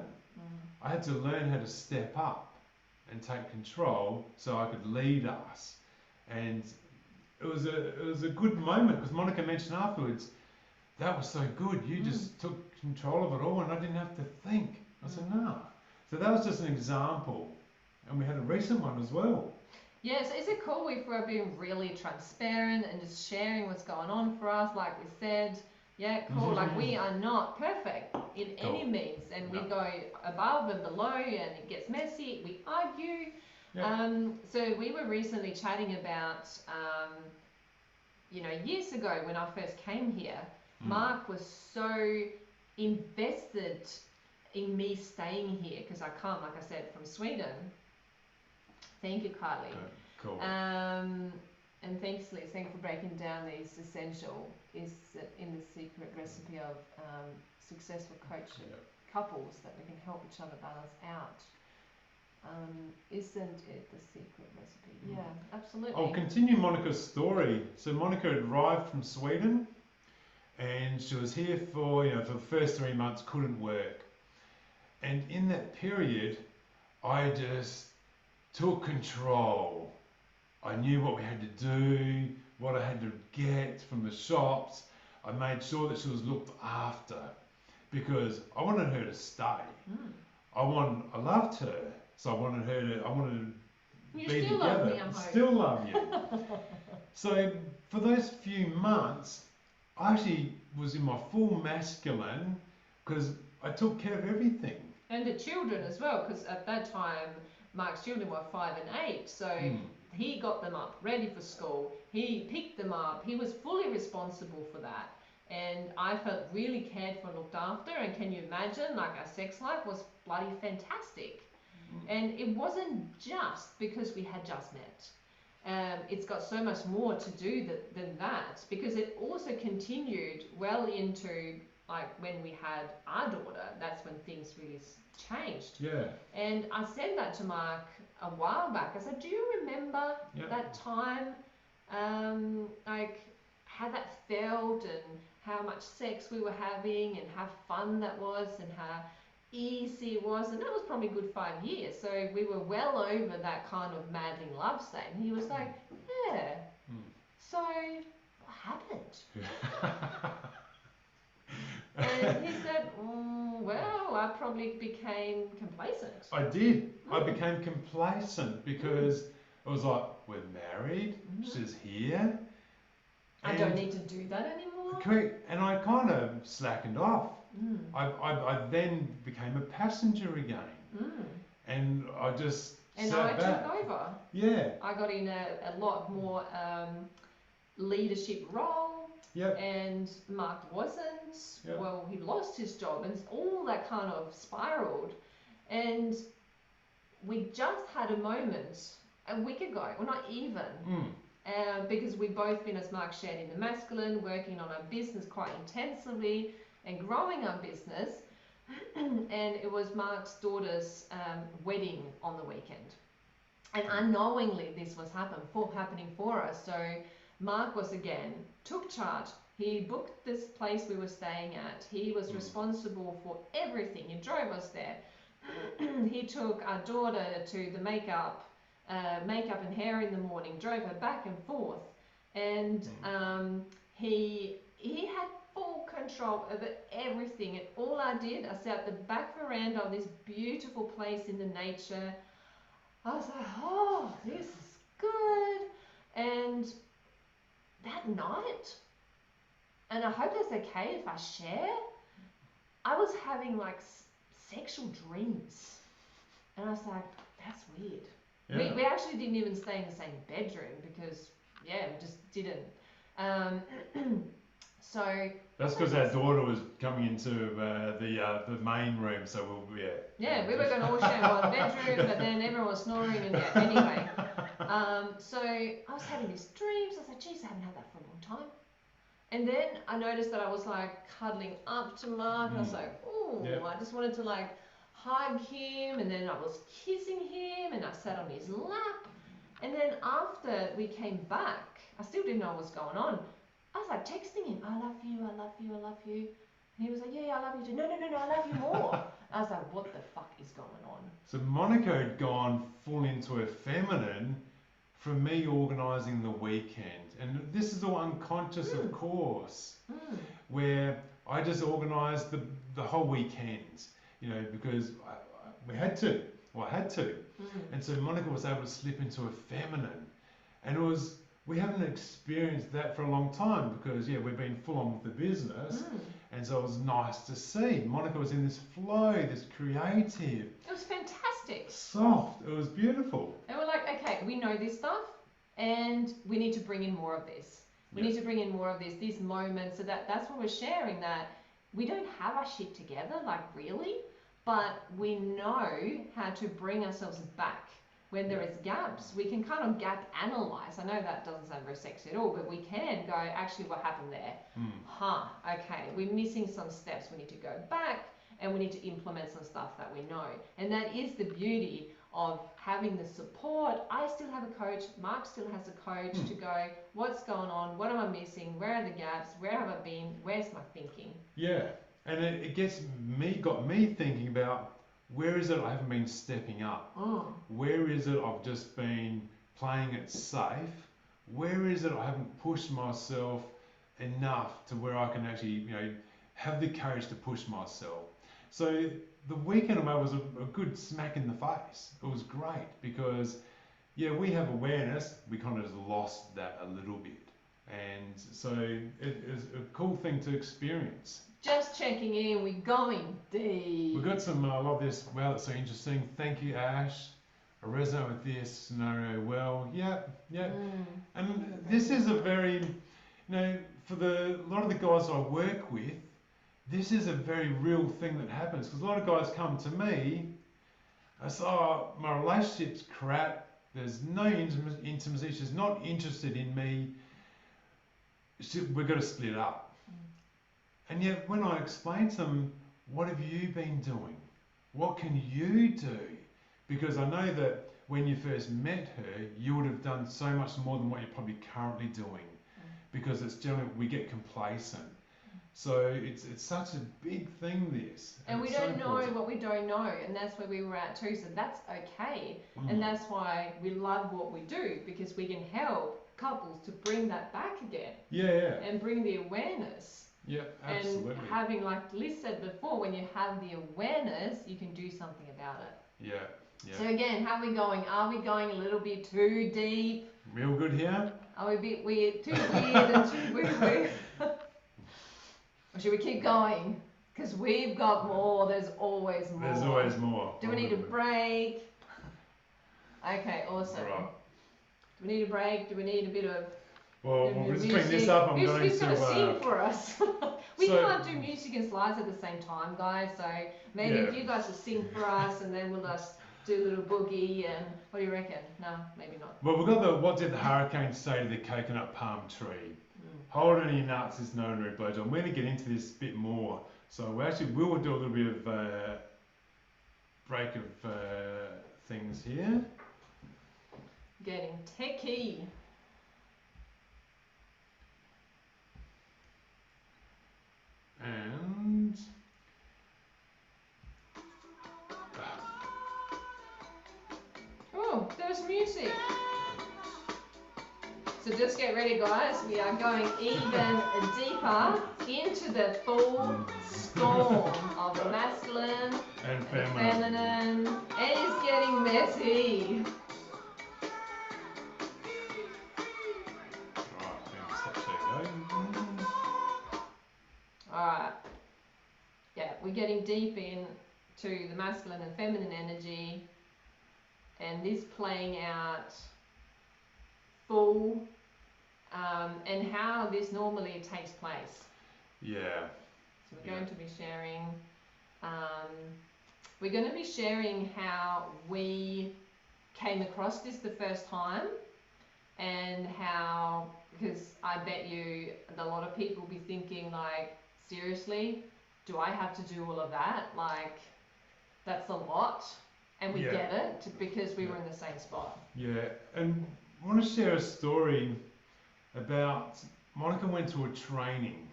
I had to learn how to step up and take control so I could lead us. And it was a good moment, because Monica mentioned afterwards, that was so good. You just took control of it all and I didn't have to think. I said, no. So that was just an example. And we had a recent one as well. Yeah, so is it cool if we're being really transparent and just sharing what's going on for us, like we said? Yeah, cool. Like, we are not perfect in any means, and we go above and below, and it gets messy. We argue. So we were recently chatting about, years ago when I first came here, Mark was so invested in me staying here because I come, like I said, from Sweden. Thank you, Carly. Cool. And thanks, Liz. Thank you for breaking down these essential is in the secret recipe of successful couples that we can help each other balance out. Isn't it the secret recipe? Yeah, absolutely. I'll continue Monica's story. So Monica had arrived from Sweden, and she was here for the first 3 months, couldn't work, and in that period, I just took control. I knew what we had to do, what I had to get from the shops. I made sure that she was looked after because I wanted her to stay. I loved her, so I wanted to You be still together. love me, I hope. Still love you. So for those few months, I actually was in my full masculine because I took care of everything. And the children as well, because at that time, Mark's children were 5 and 8, so he got them up ready for school. He picked them up. He was fully responsible for that. And I felt really cared for and looked after. And can you imagine, like, our sex life was bloody fantastic. And it wasn't just because we had just met. It's got so much more to do than that, because it also continued well into, like, when we had our daughter. That's when things really changed. Yeah. And I said that to Mark a while back. I said, do you remember that time, like, how that felt and how much sex we were having and how fun that was and how easy it was? And that was probably a good 5 years. So we were well over that kind of madly in love state. And he was like, yeah. So what happened? And he said, well, I probably became complacent. I did. I became complacent because it was like, we're married, she's here. I don't need to do that anymore. Correct. And I kind of slackened off. I then became a passenger again. And I just And sat back. took over. Yeah. I got in a lot more leadership role. Yep. And Mark wasn't. Yep. Well, he lost his job, and all that kind of spiraled. And we just had a moment a week ago, well, not even, because we've both been, as Mark shared, in the masculine, working on our business quite intensively and growing our business. And it was Mark's daughter's wedding on the weekend. And unknowingly, this was happening for us. So Mark took charge. He booked this place we were staying at. He was responsible for everything. He drove us there. He took our daughter to the makeup and hair in the morning, drove her back and forth. And he had full control over everything. And all I did, I sat at the back veranda of this beautiful place in the nature. I was like, oh, this is good. And that night, and I hope that's okay if I share, I was having like sexual dreams. And I was like, that's weird. Yeah. We actually didn't even stay in the same bedroom because, we just didn't. So that's because our daughter was coming into the main room, so yeah, we were going to all share one bedroom, but then everyone was snoring, and anyway. So I was having these dreams. I was like, geez, I haven't had that for a long time. And then I noticed that I was like cuddling up to Mark, and I was like, oh, I just wanted to like hug him, and then I was kissing him, and I sat on his lap. And then after we came back, I still didn't know what was going on. I was like texting him, I love you, I love you, I love you. And he was like, yeah, I love you too. No, no, no, no, I love you more. I was like, what the fuck is going on? So Monica had gone full into her feminine from me organising the weekend. And this is all unconscious, of course, where I just organised the whole weekend, you know, because we had to. Well, I had to. And so Monica was able to slip into a feminine. And we haven't experienced that for a long time because, yeah, we've been full on with the business. And so it was nice to see. Monica was in this flow, this creative. It was fantastic. Soft. It was beautiful. And we're like, okay, we know this stuff and we need to bring in more of this. We need to bring in more of this, these moments. So that's what we're sharing, that we don't have our shit together, like really, but we know how to bring ourselves back when there is gaps. We can kind of gap analyze. I know that doesn't sound very sexy at all, but we can go, actually, what happened there? Okay, we're missing some steps. We need to go back and we need to implement some stuff that we know. And that is the beauty of having the support. I still have a coach. Mark still has a coach to go, what's going on? What am I missing? Where are the gaps? Where have I been? Where's my thinking? Yeah. And it got me thinking about, where is it I haven't been stepping up? Where is it I've just been playing it safe? Where is it I haven't pushed myself enough to where I can actually, you know, have the courage to push myself? So the weekend away was a good smack in the face. It was great because, yeah, we have awareness. We kind of just lost that a little bit. And so it is a cool thing to experience. Just checking in, we're going deep. We've got some, I love this, wow, that's so interesting. Thank you, Ash. I resonate with this scenario well. Yeah. And this is a very, you know, for a lot of the guys I work with, this is a very real thing that happens. Because a lot of guys come to me and say, oh, my relationship's crap. There's no intimacy. She's not interested in me. We've got to split up. And yet when I explain to them, what have you been doing? What can you do? Because I know that when you first met her, you would have done so much more than what you're probably currently doing. Because it's generally, we get complacent. So it's such a big thing, this. And we don't know what we don't know. And that's where we were at too. So that's okay. And that's why we love what we do, because we can help couples to bring that back again. Yeah. And bring the awareness. Yeah, absolutely. And having, like Liz said before, when you have the awareness, you can do something about it. Yeah. So again, how are we going? Are we going a little bit too deep? Real good here? Are we a bit weird? Too weird and too woo-woo? Or should we keep going? Because we've got more. There's always more. There's always more. Do we need a break? Okay, awesome. Right. Do we need a break? Do we need a bit of... Well, we'll just bring this up. I'm going Who's to going to sing for us? We So- can't do music and slides at the same time, guys. So maybe if you guys will sing for us, and then we'll just do a little boogie. And what do you reckon? No, maybe not. Well, we've got the what did the hurricane say to the coconut palm tree? Hold on your nuts is no ordinary blowjob. I'm going to get into this a bit more. So we actually will do a little bit of break of things here. Getting techie. And Oh, there's music. So just get ready, guys. We are going even deeper into the full storm of masculine and feminine. It is getting messy. Alright. Yeah, we're getting deep into the masculine and feminine energy, and this playing out full, and how this normally takes place. Yeah. So we're going to be sharing, how we came across this the first time, and how, because I bet you a lot of people will be thinking like, seriously, do I have to do all of that? Like, that's a lot, and we Yeah. get it because we Yeah. were in the same spot. Yeah, and I want to share a story about Monica went to a training,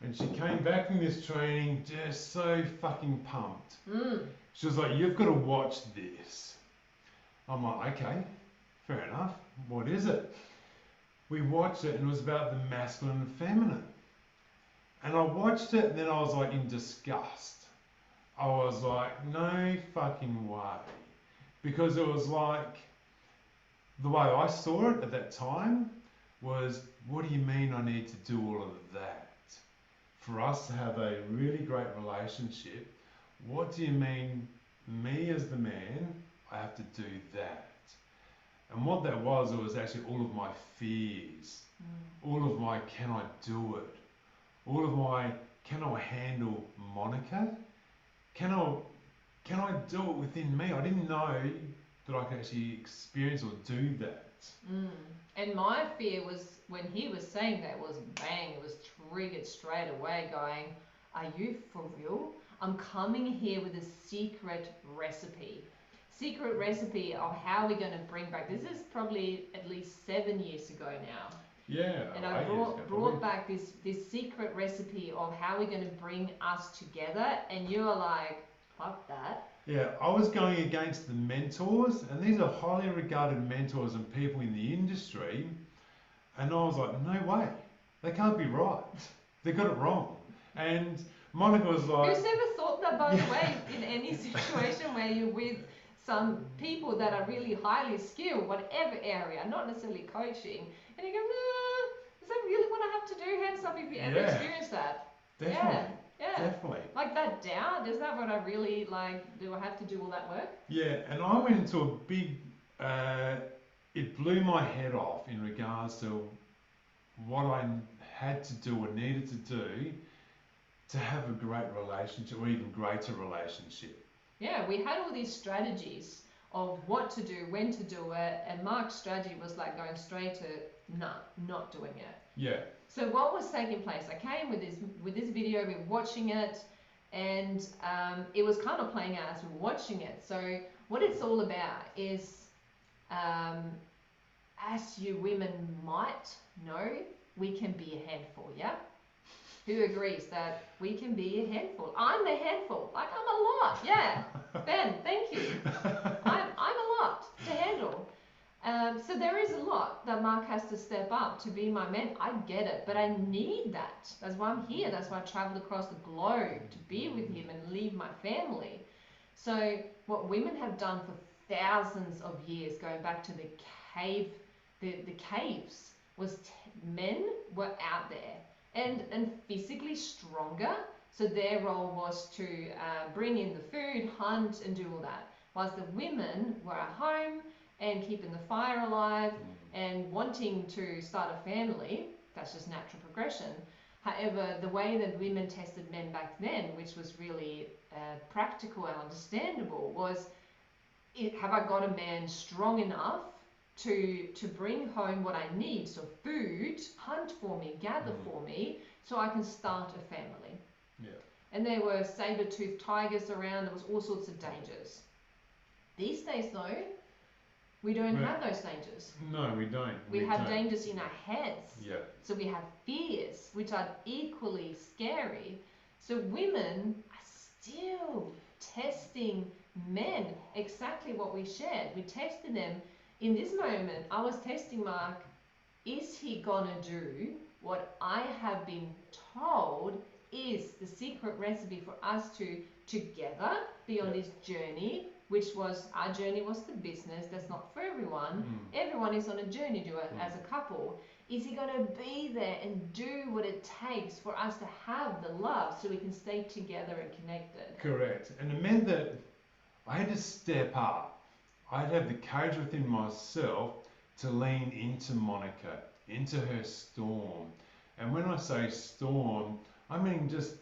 and she came back from this training just so fucking pumped. She was like, "You've got to watch this." I'm like, "Okay, fair enough. What is it?" We watched it, and it was about the masculine and feminine. And I watched it, and then I was like in disgust. I was like, no fucking way. Because it was like, the way I saw it at that time was, what do you mean I need to do all of that? For us to have a really great relationship, what do you mean, me as the man, I have to do that? And what that was, it was actually all of my fears, all of my can I do it, all of my can I handle Monica, can I do it within me? I didn't know that I could actually experience or do that. And my fear was when he was saying that was bang, it was triggered straight away going, are you for real? I'm coming here with a secret recipe of how we're going to bring back, this is probably at least 7 years ago now. Yeah. And I brought back this secret recipe of how we're going to bring us together, and you are like, fuck that. Yeah, I was going against the mentors, and these are highly regarded mentors and people in the industry, and I was like, no way, they can't be right. They got it wrong. And Monica was like... Who's ever thought that, by the way, in any situation where you're with some people that are really highly skilled, whatever area, not necessarily coaching, and you go, is that really what I have to do? Hands up if you ever experienced that. Definitely. Yeah. Definitely. Like that doubt, is that what I really like? Do I have to do all that work? Yeah, and I went into a big, it blew my head off in regards to what I had to do or needed to do to have a great relationship or even greater relationship. Yeah, we had all these strategies of what to do, when to do it, and Mark's strategy was like going straight to not doing it. Yeah. So what was taking place? I came with this video, we were watching it, and it was kind of playing out as we were watching it. So what it's all about is, as you women might know, we can be a handful, yeah? Who agrees that we can be a handful? I'm a handful, like I'm a lot, yeah. Ben, thank you. I'm a lot to handle. So there is a lot that Mark has to step up to be my man. I get it, but I need that. That's why I'm here. That's why I traveled across the globe to be with him and leave my family. So what women have done for thousands of years, going back to the caves, was men were out there and physically stronger. So their role was to bring in the food, hunt, and do all that. Whilst the women were at home and keeping the fire alive and wanting to start a family. That's just natural progression. However, the way that women tested men back then, which was really practical and understandable, was, have I got a man strong enough to bring home what I need? So food, hunt for me, gather for me, so I can start a family. Yeah. And there were saber-toothed tigers around. There was all sorts of dangers. These days, though, we don't have those dangers. No, we don't. We have dangers in our heads. Yeah. So we have fears, which are equally scary. So women are still testing men, exactly what we shared. We tested them. In this moment, I was testing Mark, is he gonna do what I have been told is the secret recipe for us to together be on this journey, which was, our journey was the business. That's not for everyone. Everyone is on a journey to it as a couple. Is he going to be there and do what it takes for us to have the love so we can stay together and connected? Correct. And it meant that I had to step up. I had to have the courage within myself to lean into Monica, into her storm. And when I say storm, I mean just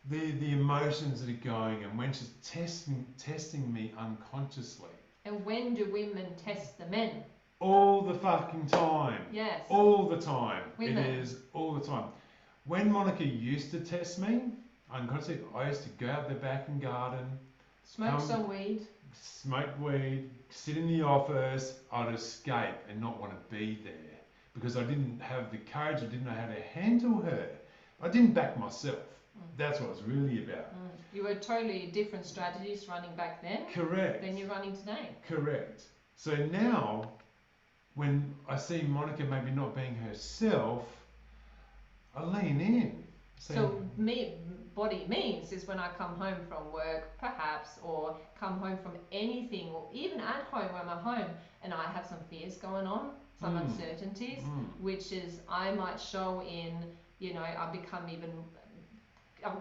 the emotions that are going, and when she's testing me unconsciously. And when do women test the men? All the fucking time. Yes. All the time. Women. It is all the time. When Monica used to test me unconsciously, I used to go out the back and garden, Smoke Come- some weed. smoke weed, sit in the office, I'd escape and not want to be there because I didn't have the courage, I didn't know how to handle her. I didn't back myself. That's what it's really about. You were totally different strategies running back then Correct. than you're running today. Correct. So now, when I see Monica maybe not being herself, I lean in. So what it means is when I come home from work, perhaps, or come home from anything, or even at home when I'm at home and I have some fears going on, some uncertainties, which is I might show in, I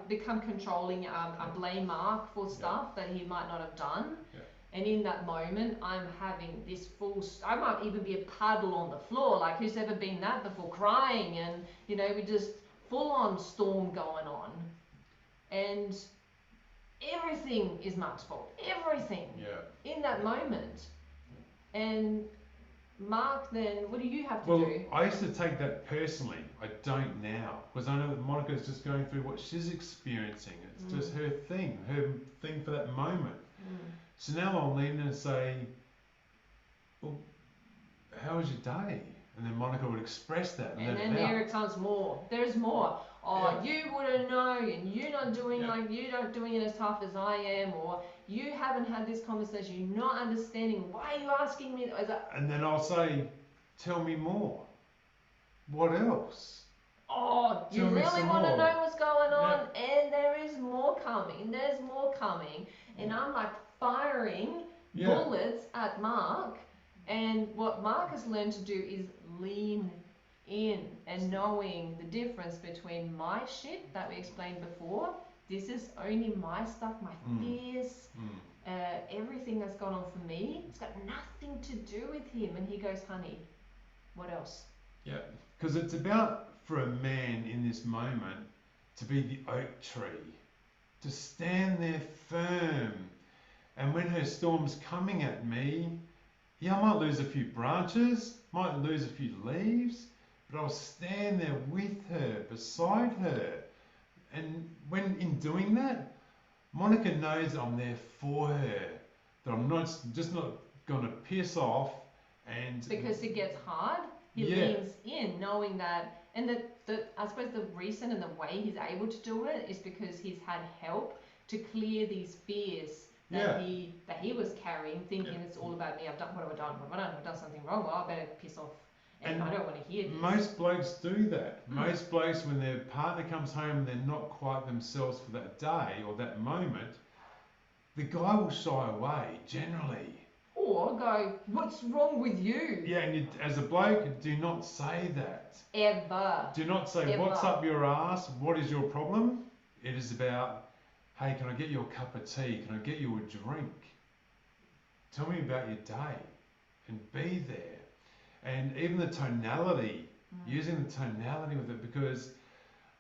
become controlling. I blame Mark for stuff that he might not have done. Yeah. And in that moment, I'm having this I might even be a puddle on the floor. Like, who's ever been that before? Crying, and we just full on storm going on, and everything is Mark's fault. Everything. Yeah. In that moment, and Mark, then what do you have to Well, do? I used to take that personally. I don't now because I know that Monica's just going through what she's experiencing. It's just her thing for that moment. So now I'll lean in and say, well, how was your day? And then Monica would express that. And then here it comes more. There's more. Oh, you wouldn't know, and you're not doing you're not doing it as tough as I am, or you haven't had this conversation. You're not understanding. Why are you asking me? And then I'll say, tell me more. What else? Oh, you Tell me really some want to more. know what's going on? And there is more coming. There's more coming. And I'm like firing bullets at Mark. And what Mark has learned to do is lean in and knowing the difference between my shit that we explained before. This is only my stuff, my fears, everything that's gone on for me. It's got nothing to do with him. And he goes, honey, what else? Yeah, because it's about for a man in this moment to be the oak tree, to stand there firm. And when her storm's coming at me, I might lose a few branches, might lose a few leaves, but I'll stand there with her, beside her. And when in doing that, Monica knows I'm there for her, that I'm not going to piss off. And because it gets hard, he leans in, knowing that, and I suppose the reason and the way he's able to do it is because he's had help to clear these fears that he was carrying, thinking it's all about me. What have I done? I've done something wrong. Well, I better piss off, and I don't want to hear this. Most blokes do that. Most blokes, when their partner comes home and they're not quite themselves for that day or that moment, the guy will shy away generally. Or go, what's wrong with you? Yeah, and as a bloke, do not say that. Ever. Do not say, what's up your ass? What is your problem? It is about, hey, can I get you a cup of tea? Can I get you a drink? Tell me about your day and be there. And even the tonality, using the tonality with it, because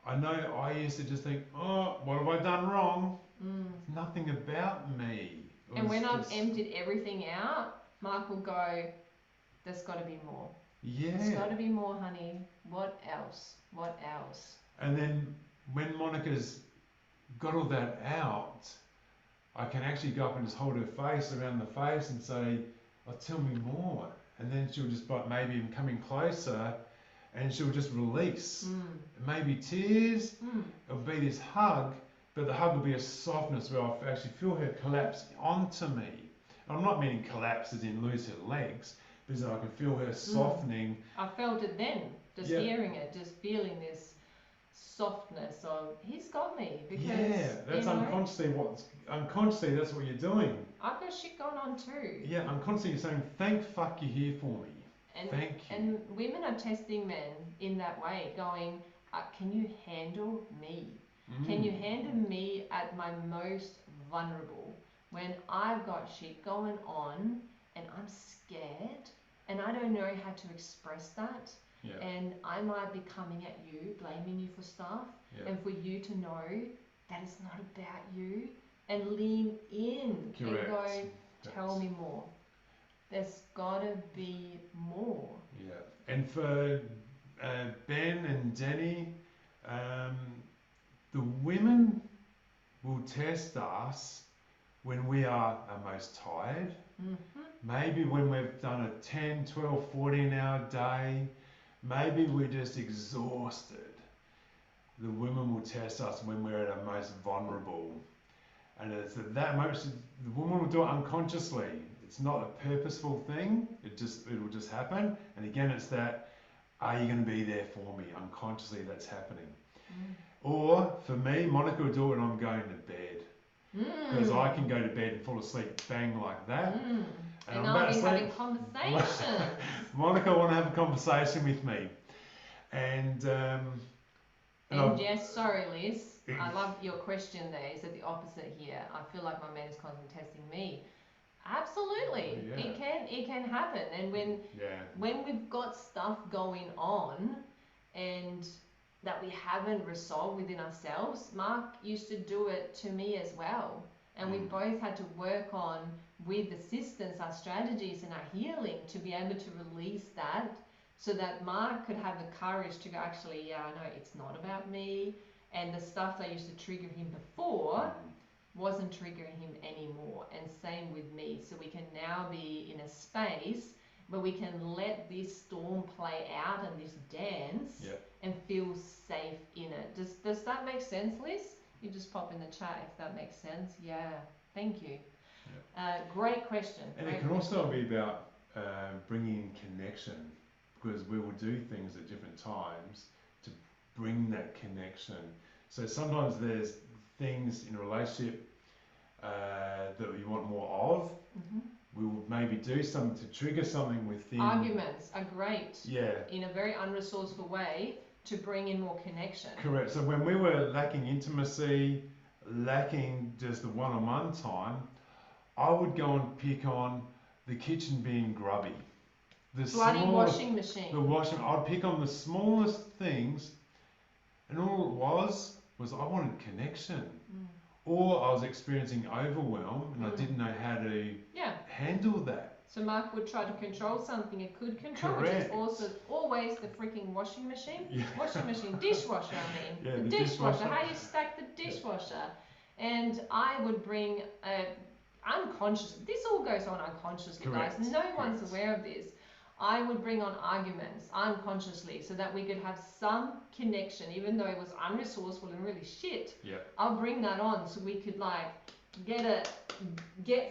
I know I used to just think, oh, what have I done wrong? It's nothing about me. And when I've emptied everything out, Mark will go, there's got to be more. Yeah. There's got to be more, honey. What else? What else? And then when Monica's got all that out, I can actually go up and just hold her face around the face and say, oh, tell me more. And then she'll just maybe even coming closer and she'll just release. Maybe tears, it'll be this hug, but the hug will be a softness where I'll actually feel her collapse onto me. I'm not meaning collapse as in lose her legs, because I can feel her softening. I felt it then, just hearing it, just feeling this softness of, he's got me. Because, that's unconsciously that's what you're doing. I've got shit going on too. Yeah, unconsciously you're saying, thank fuck you're here for me. Thank you. And women are testing men in that way, going, can you handle me? Can you handle me at my most vulnerable? When I've got shit going on and I'm scared and I don't know how to express that, and I might be coming at you, blaming you for stuff, and for you to know that it's not about you, and lean in and go, tell me more. There's gotta be more. Yeah, and for Ben and Denny, the women will test us when we are our most tired, Mm-hmm. maybe when we've done a 10, 12, 14-hour day, maybe we're just exhausted. The women will test us when we're at our most vulnerable. And it's at that moment, the woman will do it unconsciously. It's not a purposeful thing. It will just happen. And again, it's that, are you going to be there for me? Unconsciously, that's happening. Or for me, Monica will do it when I'm going to bed. Because I can go to bed and fall asleep bang like that. And I'm I'll about be to having sleep. conversations. Monica want to have a conversation with me. And Yes, sorry, Liz. I love your question there. Is it the opposite here? I feel like my man is constantly testing me. Absolutely. Yeah. It can happen. And when we've got stuff going on and that we haven't resolved within ourselves, Mark used to do it to me as well. And we both had to work on, with assistance, our strategies and our healing to be able to release that, so that Mark could have the courage to go, actually, yeah, I know it's not about me. And the stuff that used to trigger him before wasn't triggering him anymore. And same with me. So we can now be in a space where we can let this storm play out and this dance and feel safe in it. Does that make sense, Liz? You just pop in the chat if that makes sense. Yeah, thank you. Great question. And it can also be about bringing connection, because we will do things at different times to bring that connection. So sometimes there's things in a relationship that you want more of. We will maybe do something to trigger something within. Arguments are great. Yeah. In a very unresourceful way to bring in more connection. Correct. So when we were lacking intimacy, lacking just the one-on-one time, I would go and pick on the kitchen being grubby. The Bloody washing machine. The washing. I'd pick on the smallest things, and all it was I wanted connection. Or I was experiencing overwhelm and I didn't know how to handle that. So Mark would try to control something it could control, Correct. which is also always the freaking washing machine. Washing machine, dishwasher, I mean. The dishwasher. How do you stack the dishwasher? And I would bring unconscious, this all goes on unconsciously, guys. No one's aware of this. I would bring on arguments unconsciously so that we could have some connection, even though it was unresourceful and really shit. I'll bring that on so we could like get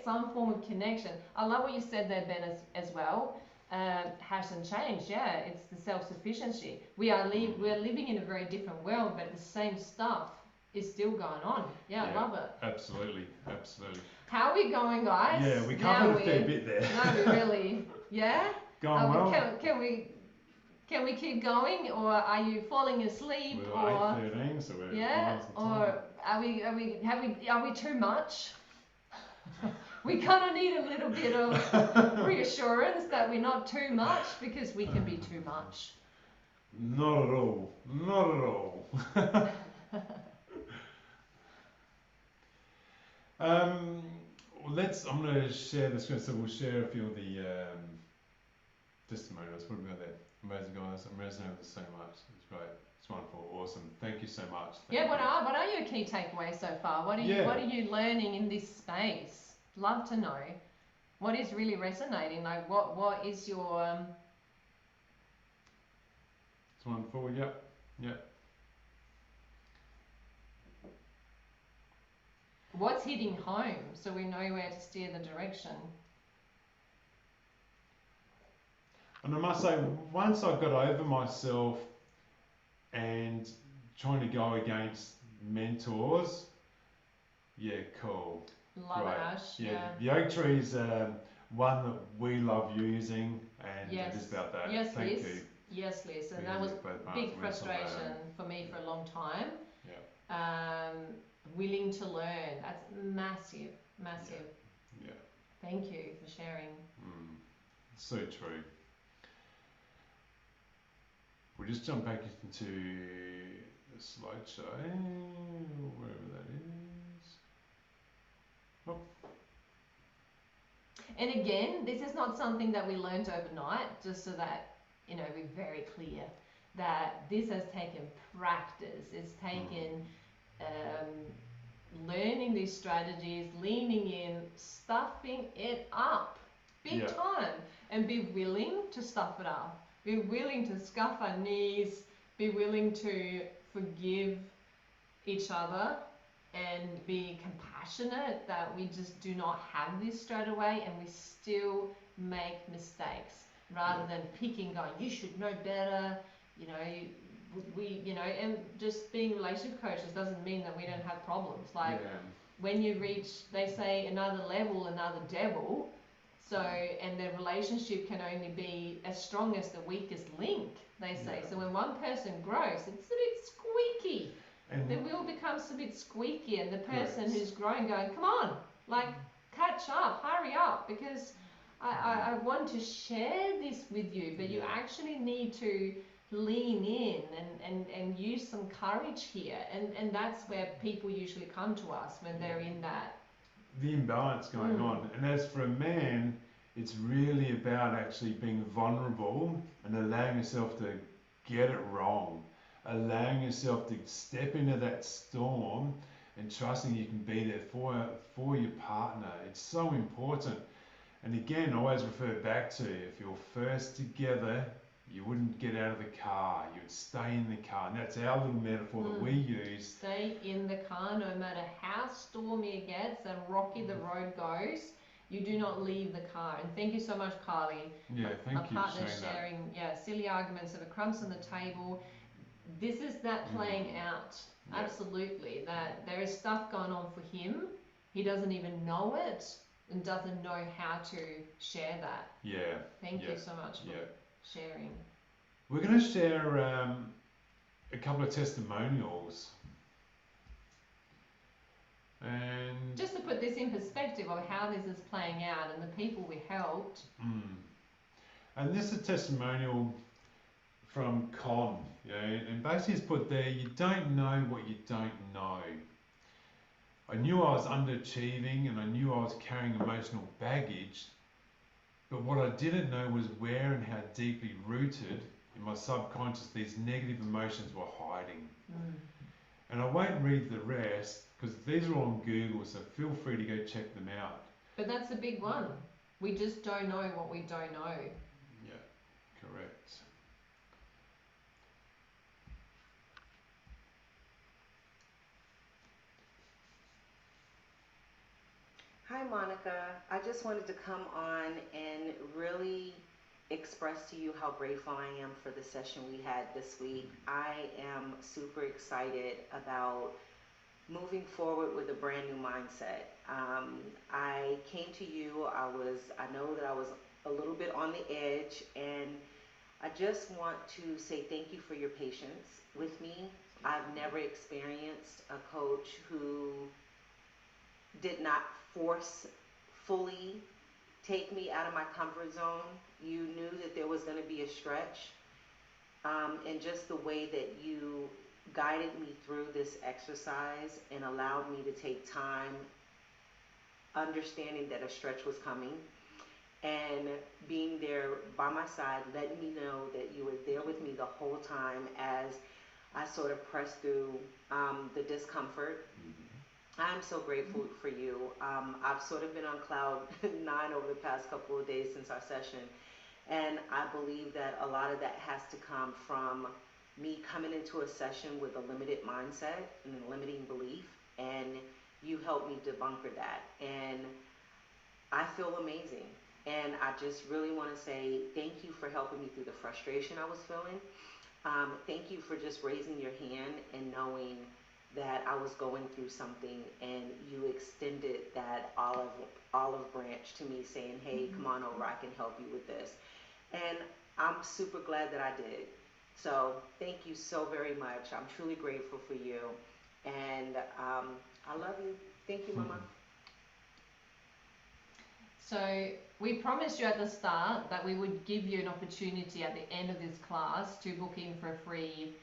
some form of connection. I love what you said there, Ben, as well. Hasn't changed. Yeah, it's the self-sufficiency. We're living in a very different world, but the same stuff is still going on. I love it. Absolutely. How are we going, guys? Yeah, we covered a fair bit there. No, we really. Yeah. Going well. Can we keep going, or are you falling asleep? We're 8:13, so we're or are we too much? We kind of need a little bit of reassurance that we're not too much, because we can be too much. Not at all. Not at all. I'm going to share the screen, so we'll share a few of the testimonials. What have we got there? Amazing, guys. I'm resonating with this so much. It's great. It's wonderful. Awesome. Thank you so much. What are your key takeaways so far? What are you learning in this space? Love to know. What is really resonating? Like what is your It's wonderful. Yep. What's hitting home, so we know where to steer the direction? And I must say, once I got over myself and trying to go against mentors, cool. Love it, Ash. The oak tree is one that we love using, and it is about that. Yes, Thank Liz. you. Yes, Liz. And that was big frustration for me for a long time. Willing to learn. That's massive. Yeah. Thank you for sharing. So true. We'll just jump back into the slideshow, wherever that is. Oh. And again, this is not something that we learned overnight, just so that, we're very clear that this has taken practice. It's taken learning implementing these strategies, leaning in, stuffing it up big Yeah. time, and be willing to stuff it up. Be willing to scuff our knees, be willing to forgive each other and be compassionate that we just do not have this straight away and we still make mistakes rather than picking, going, you should know better, you know, and just being relationship coaches doesn't mean that we don't have problems. Like when you reach, they say, another level, another devil. So, and the relationship can only be as strong as the weakest link, they say. So when one person grows, it's a bit squeaky. And The wheel becomes a bit squeaky, and the person Correct. who's growing going, come on, like, catch up, hurry up, because I want to share this with you, but you actually need to lean in and use some courage here. And that's where people usually come to us when they're in that. the imbalance going on. And as for a man, it's really about actually being vulnerable and allowing yourself to get it wrong, allowing yourself to step into that storm and trusting you can be there for your partner. It's so important. And again, I always refer back to, if you're first together, you wouldn't get out of the car, you would stay in the car. And that's our little metaphor that we use. Stay in the car no matter how stormy it gets and rocky the road goes. You do not leave the car. And thank you so much, Carly. Yeah, thank My you for partner's sharing sharing, silly arguments over crumbs on the table. This is that playing out. Yeah. Absolutely. That there is stuff going on for him. He doesn't even know it and doesn't know how to share that. Yeah. Thank you so much for sharing. We're going to share a couple of testimonials. And Just to put this in perspective of how this is playing out and the people we helped. And this is a testimonial from Con, and basically it's put there, you don't know what you don't know. I knew I was underachieving and I knew I was carrying emotional baggage, but what I didn't know was where and how deeply rooted in my subconscious these negative emotions were hiding. And I won't read the rest because these are all on Google, so feel free to go check them out. But that's a big one. We just don't know what we don't know. Yeah, correct. Hi, Monica. I just wanted to come on and really express to you how grateful I am for the session we had this week. I am super excited about moving forward with a brand new mindset. I came to you, I know that I was a little bit on the edge, and I just want to say thank you for your patience with me. I've never experienced a coach who did not forcefully take me out of my comfort zone. You knew that there was going to be a stretch, and just the way that you guided me through this exercise and allowed me to take time understanding that a stretch was coming, and being there by my side, letting me know that you were there with me the whole time as I sort of pressed through the discomfort. I'm so grateful for you. I've sort of been on cloud 9 over the past couple of days since our session, and I believe that a lot of that has to come from me coming into a session with a limited mindset and a limiting belief, and you helped me debunker that, and I feel amazing. And I just really want to say thank you for helping me through the frustration I was feeling. Thank you for just raising your hand and knowing that I was going through something, and you extended that olive branch to me, saying, hey, come on over, I can help you with this. And I'm super glad that I did. So thank you so very much. I'm truly grateful for you, and I love you. Thank you, Mama. So we promised you at the start that we would give you an opportunity at the end of this class to book in for a free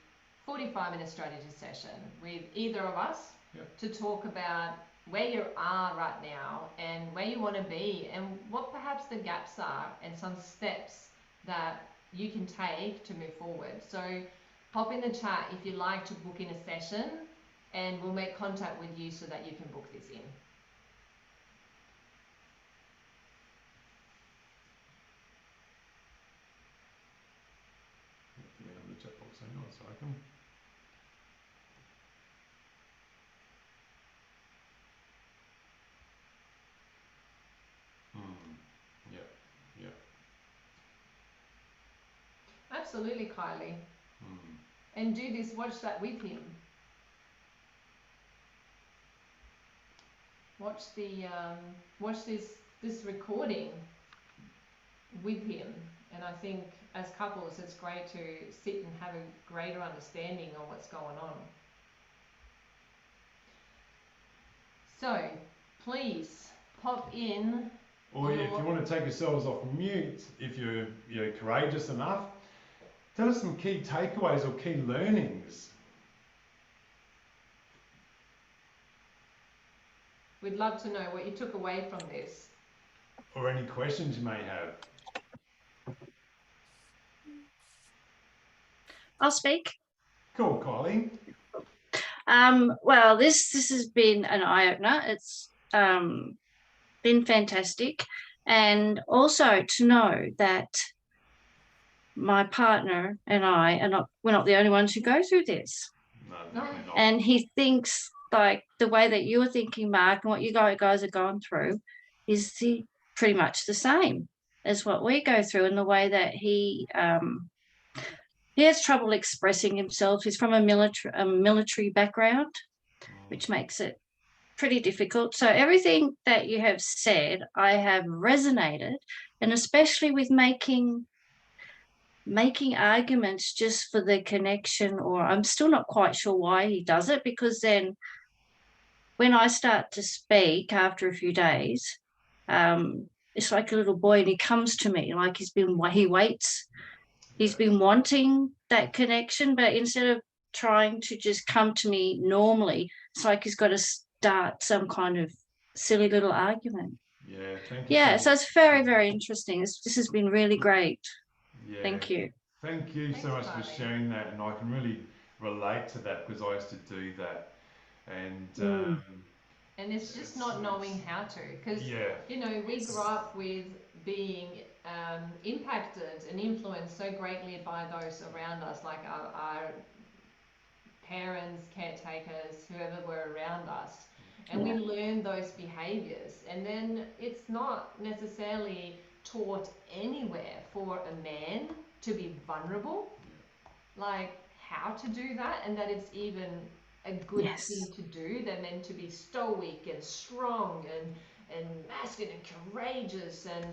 45-minute strategy session with either of us to talk about where you are right now and where you want to be and what perhaps the gaps are and some steps that you can take to move forward. So pop in the chat if you'd like to book in a session, and we'll make contact with you so that you can book this in. On the chat box, hang on a second. Yeah, yeah. Absolutely, Kylie. And do this, watch that with him. Watch this recording with him. And I think as couples, it's great to sit and have a greater understanding of what's going on. So, please pop in. Or if you want to take yourselves off mute, if you're courageous enough, tell us some key takeaways or key learnings. We'd love to know what you took away from this. Or any questions you may have. I'll speak. Cool, Kylie. Well, this has been an eye-opener. It's been fantastic. And also to know that my partner and we're not the only ones who go through this. No, definitely not. And he thinks like the way that you were thinking, Mark, and what you guys are going through is pretty much the same as what we go through, in the way that he has trouble expressing himself. He's from a military background, which makes it pretty difficult. So everything that you have said, I have resonated, and especially with making arguments just for the connection, or I'm still not quite sure why he does it, because then when I start to speak after a few days, it's like a little boy, and he comes to me like he waits. He's been wanting that connection, but instead of trying to just come to me normally, it's like he's got to start some kind of silly little argument. Yeah, thank you. Yeah, so it's very, very interesting. This has been really great. Yeah. Thank you. Thank you so much for Kylie. sharing that, and I can really relate to that because I used to do that. And and it's just not knowing how to, because you know, we grew up with being impacted and influenced so greatly by those around us, like our parents, caretakers, whoever were around us, and we learn those behaviors, and then it's not necessarily taught anywhere for a man to be vulnerable, like how to do that, and that it's even a good thing to do. They're meant to be stoic and strong and masculine and courageous, and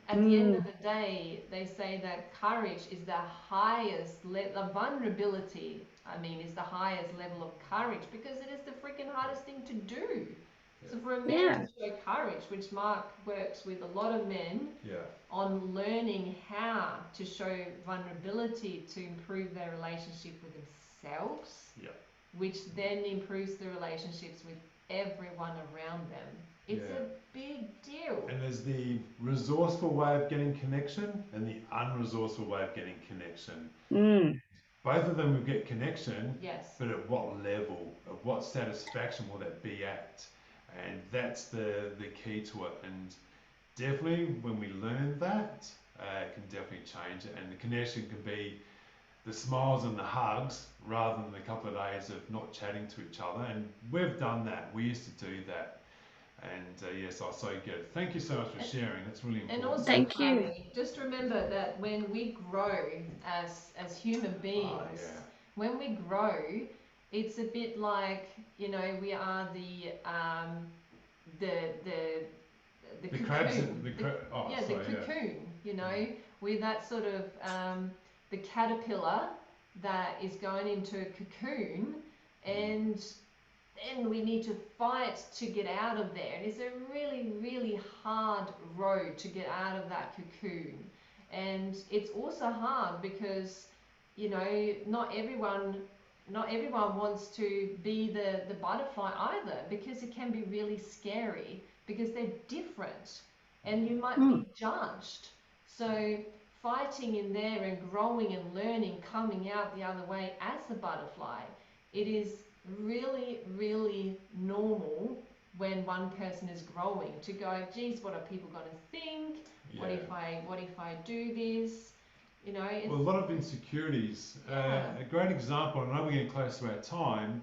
at the end of the day, they say that courage is the highest level. Vulnerability, I mean, is the highest level of courage, because it is the freaking hardest thing to do. So for a man to show courage, which Mark works with a lot of men on learning how to show vulnerability to improve their relationship with themselves, which then improves the relationships with everyone around them. It's a big deal. And there's the resourceful way of getting connection and the unresourceful way of getting connection. Both of them will get connection, but at what level, at what satisfaction will that be at? And that's the key to it. And definitely when we learn that, it can definitely change it. And the connection can be the smiles and the hugs rather than a couple of days of not chatting to each other. And we've done that. We used to do that. And yes, I so get it. Thank you so much for sharing. That's really important. And also, Thank you. Kylie, just remember that when we grow as human beings, when we grow, it's a bit like, you know, we are the cocoon. Crabs, the cocoon. You know, we're that sort of the caterpillar that is going into a cocoon, and then we need to fight to get out of there. And it's a really, really hard road to get out of that cocoon. And it's also hard because, you know, not everyone wants to be the butterfly either, because it can be really scary, because they're different and you might be judged. So fighting in there and growing and learning, coming out the other way as a butterfly, it is really, really normal when one person is growing to go, geez, what are people going to think? Yeah. What if I do this? You know, it's, Well, a lot of insecurities. Yeah. A great example, I know we're getting close to our time,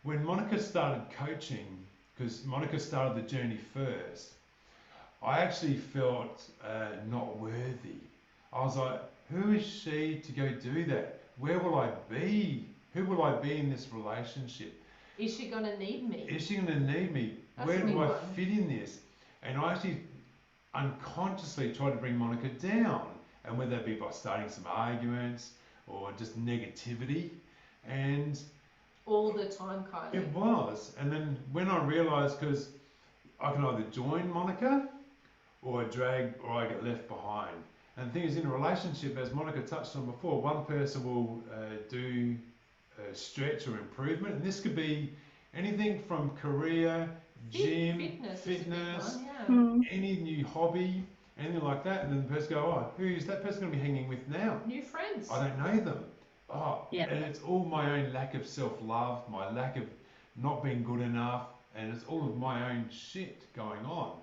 when Monica started coaching, because Monica started the journey first, I actually felt not worthy. I was like, who is she to go do that? Where will I be? Who will I be in this relationship? is she going to need me? Is she going to need me? That's Where a big do I one. fit in this? And I actually unconsciously tried to bring Monica down, and whether that be by starting some arguments or just negativity, and All the time, Kylie. it was. And then when I realised, because I can either join Monica or I get left behind. And the thing is, in a relationship, as Monica touched on before, one person will do stretch or improvement, and this could be anything from career, gym, Fitness, is a big fitness, one, yeah. Mm. any new hobby, anything like that. And then the person go, oh, who is that person going to be hanging with now? New friends. I don't know them. Oh, Yeah. and it's all my own lack of self-love, my lack of not being good enough, and it's all of my own shit going on.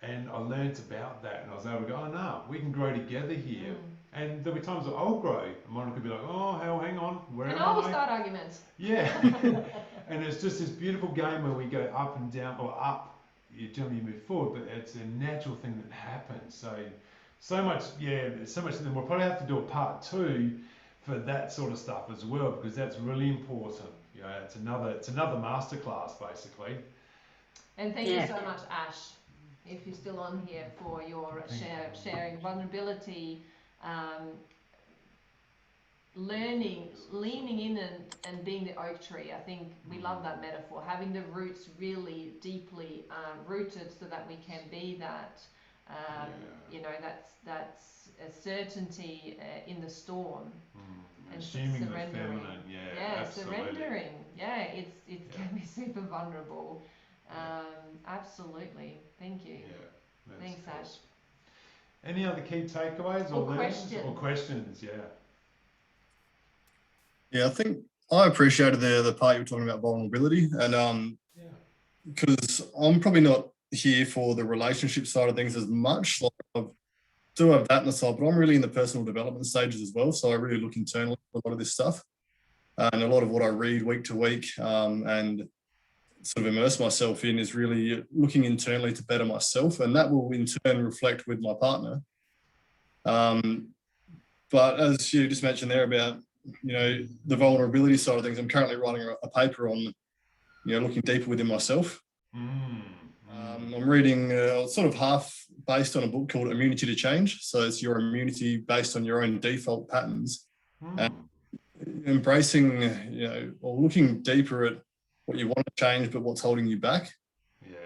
And I learnt about that, and I was able to go, oh no, we can grow together here. Mm. And there'll be times that I'll grow, and Monica will be like, oh, hell, hang on, where And am I will I? start arguments. Yeah. And it's just this beautiful game where we go up and down, or up, you generally move forward, but it's a natural thing that happens. So much, yeah, so much, and then we'll probably have to do a part 2 for that sort of stuff as well, because that's really important. You know, it's another masterclass, basically. And thank Yeah. you so much, Ash, if you're still on here, for your sharing vulnerability, um, learning, leaning in and being the oak tree. I think we love that metaphor, having the roots really deeply rooted so that we can be that. You know, that's a certainty in the storm. And Assuming the surrendering. feminine, yeah, absolutely. Surrendering. Yeah, it Yeah. can be super vulnerable. Absolutely. Thank you. Yeah, that's Thanks, cool. Ash. Any other key takeaways or Or learnings? questions. Or questions, yeah. Yeah, I think I appreciated the part you were talking about vulnerability, and Yeah. because I'm probably not here for the relationship side of things as much. Like I do have that on the side, but I'm really in the personal development stages as well. So I really look internally for a lot of this stuff, and a lot of what I read week to week, and sort of immerse myself in is really looking internally to better myself, and that will in turn reflect with my partner. But as you just mentioned there about, you know, the vulnerability side of things, I'm currently writing a paper on, you know, looking deeper within myself. I'm reading sort of half based on a book called Immunity to Change. So it's your immunity based on your own default patterns, and embracing, you know, or looking deeper at what you want to change, but what's holding you back. Yeah.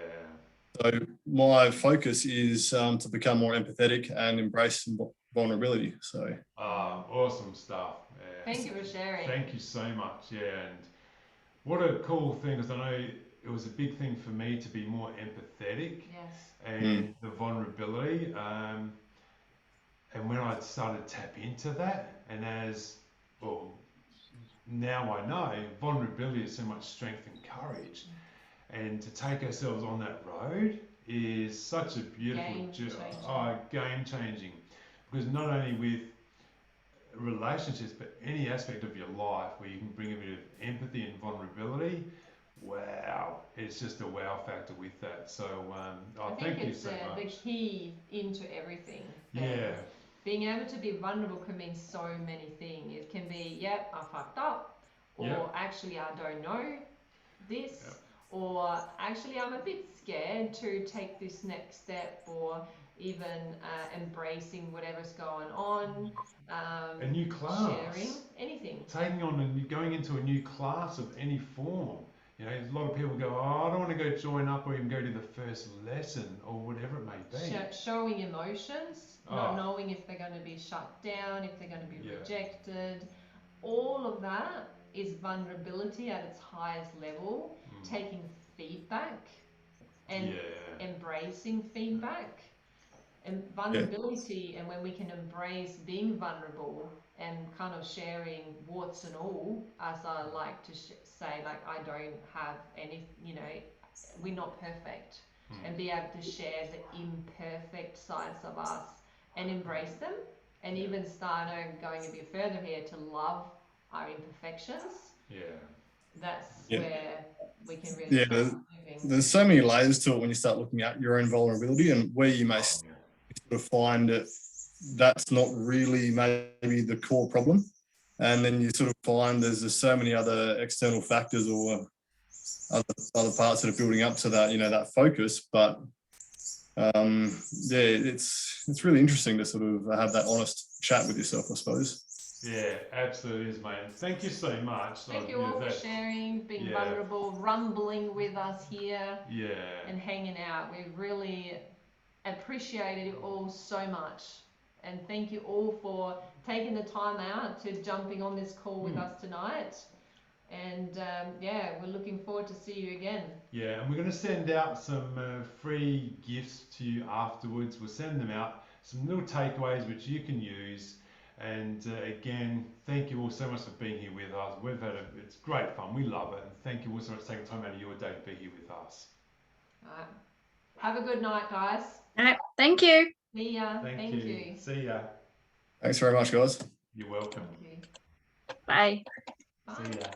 So my focus is to become more empathetic and embrace vulnerability. So Awesome stuff. Yeah. Thank you for sharing. Thank you so much. Yeah, and what a cool thing, because I know it was a big thing for me to be more empathetic Yes. and the vulnerability. And when I started to tap into that, and now I know vulnerability is so much strength and courage, and to take ourselves on that road is such a beautiful game changing, because not only with relationships but any aspect of your life where you can bring a bit of empathy and vulnerability, wow, it's just a wow factor with that. So I think thank you it's so the much. key into everything. Yeah. Being able to be vulnerable can mean so many things. It can be, yep, I fucked up, or Yep. actually I don't know this, Yep. or actually I'm a bit scared to take this next step, or even embracing whatever's going on. A new class. Sharing anything. Taking on and going into a new class of any form. You know, a lot of people go, oh, I don't want to go join up or even go to the first lesson or whatever it may be. Showing emotions, not knowing if they're going to be shut down, if they're going to be rejected. All of that is vulnerability at its highest level, taking feedback and embracing feedback. And vulnerability, and when we can embrace being vulnerable and kind of sharing warts and all, as I like to say, like, I don't have any, you know, we're not perfect, and be able to share the imperfect sides of us and embrace them, and even start going a bit further here to love our imperfections. That's where we can really start moving. There's so many layers to it when you start looking at your own vulnerability and where you may sort of find it that's not really maybe the core problem, and then you sort of find there's so many other external factors or other parts that are building up to that, you know, that focus. But it's really interesting to sort of have that honest chat with yourself, I suppose. Yeah, absolutely is, mate. Thank you so much. Thank you all for sharing, being vulnerable, rumbling with us here, and hanging out. We really appreciated it all so much. And thank you all for taking the time out to jumping on this call with us tonight. And we're looking forward to see you again. Yeah, and we're going to send out some free gifts to you afterwards. We'll send them out, some little takeaways which you can use. And again, thank you all so much for being here with us. It's great fun. We love it. And thank you all so much for taking time out of your day to be here with us. All right. Have a good night, guys. All right. Thank you. See ya. Thank you. See ya. Thanks very much, guys. You're welcome. Thank you. Bye. Bye. See ya.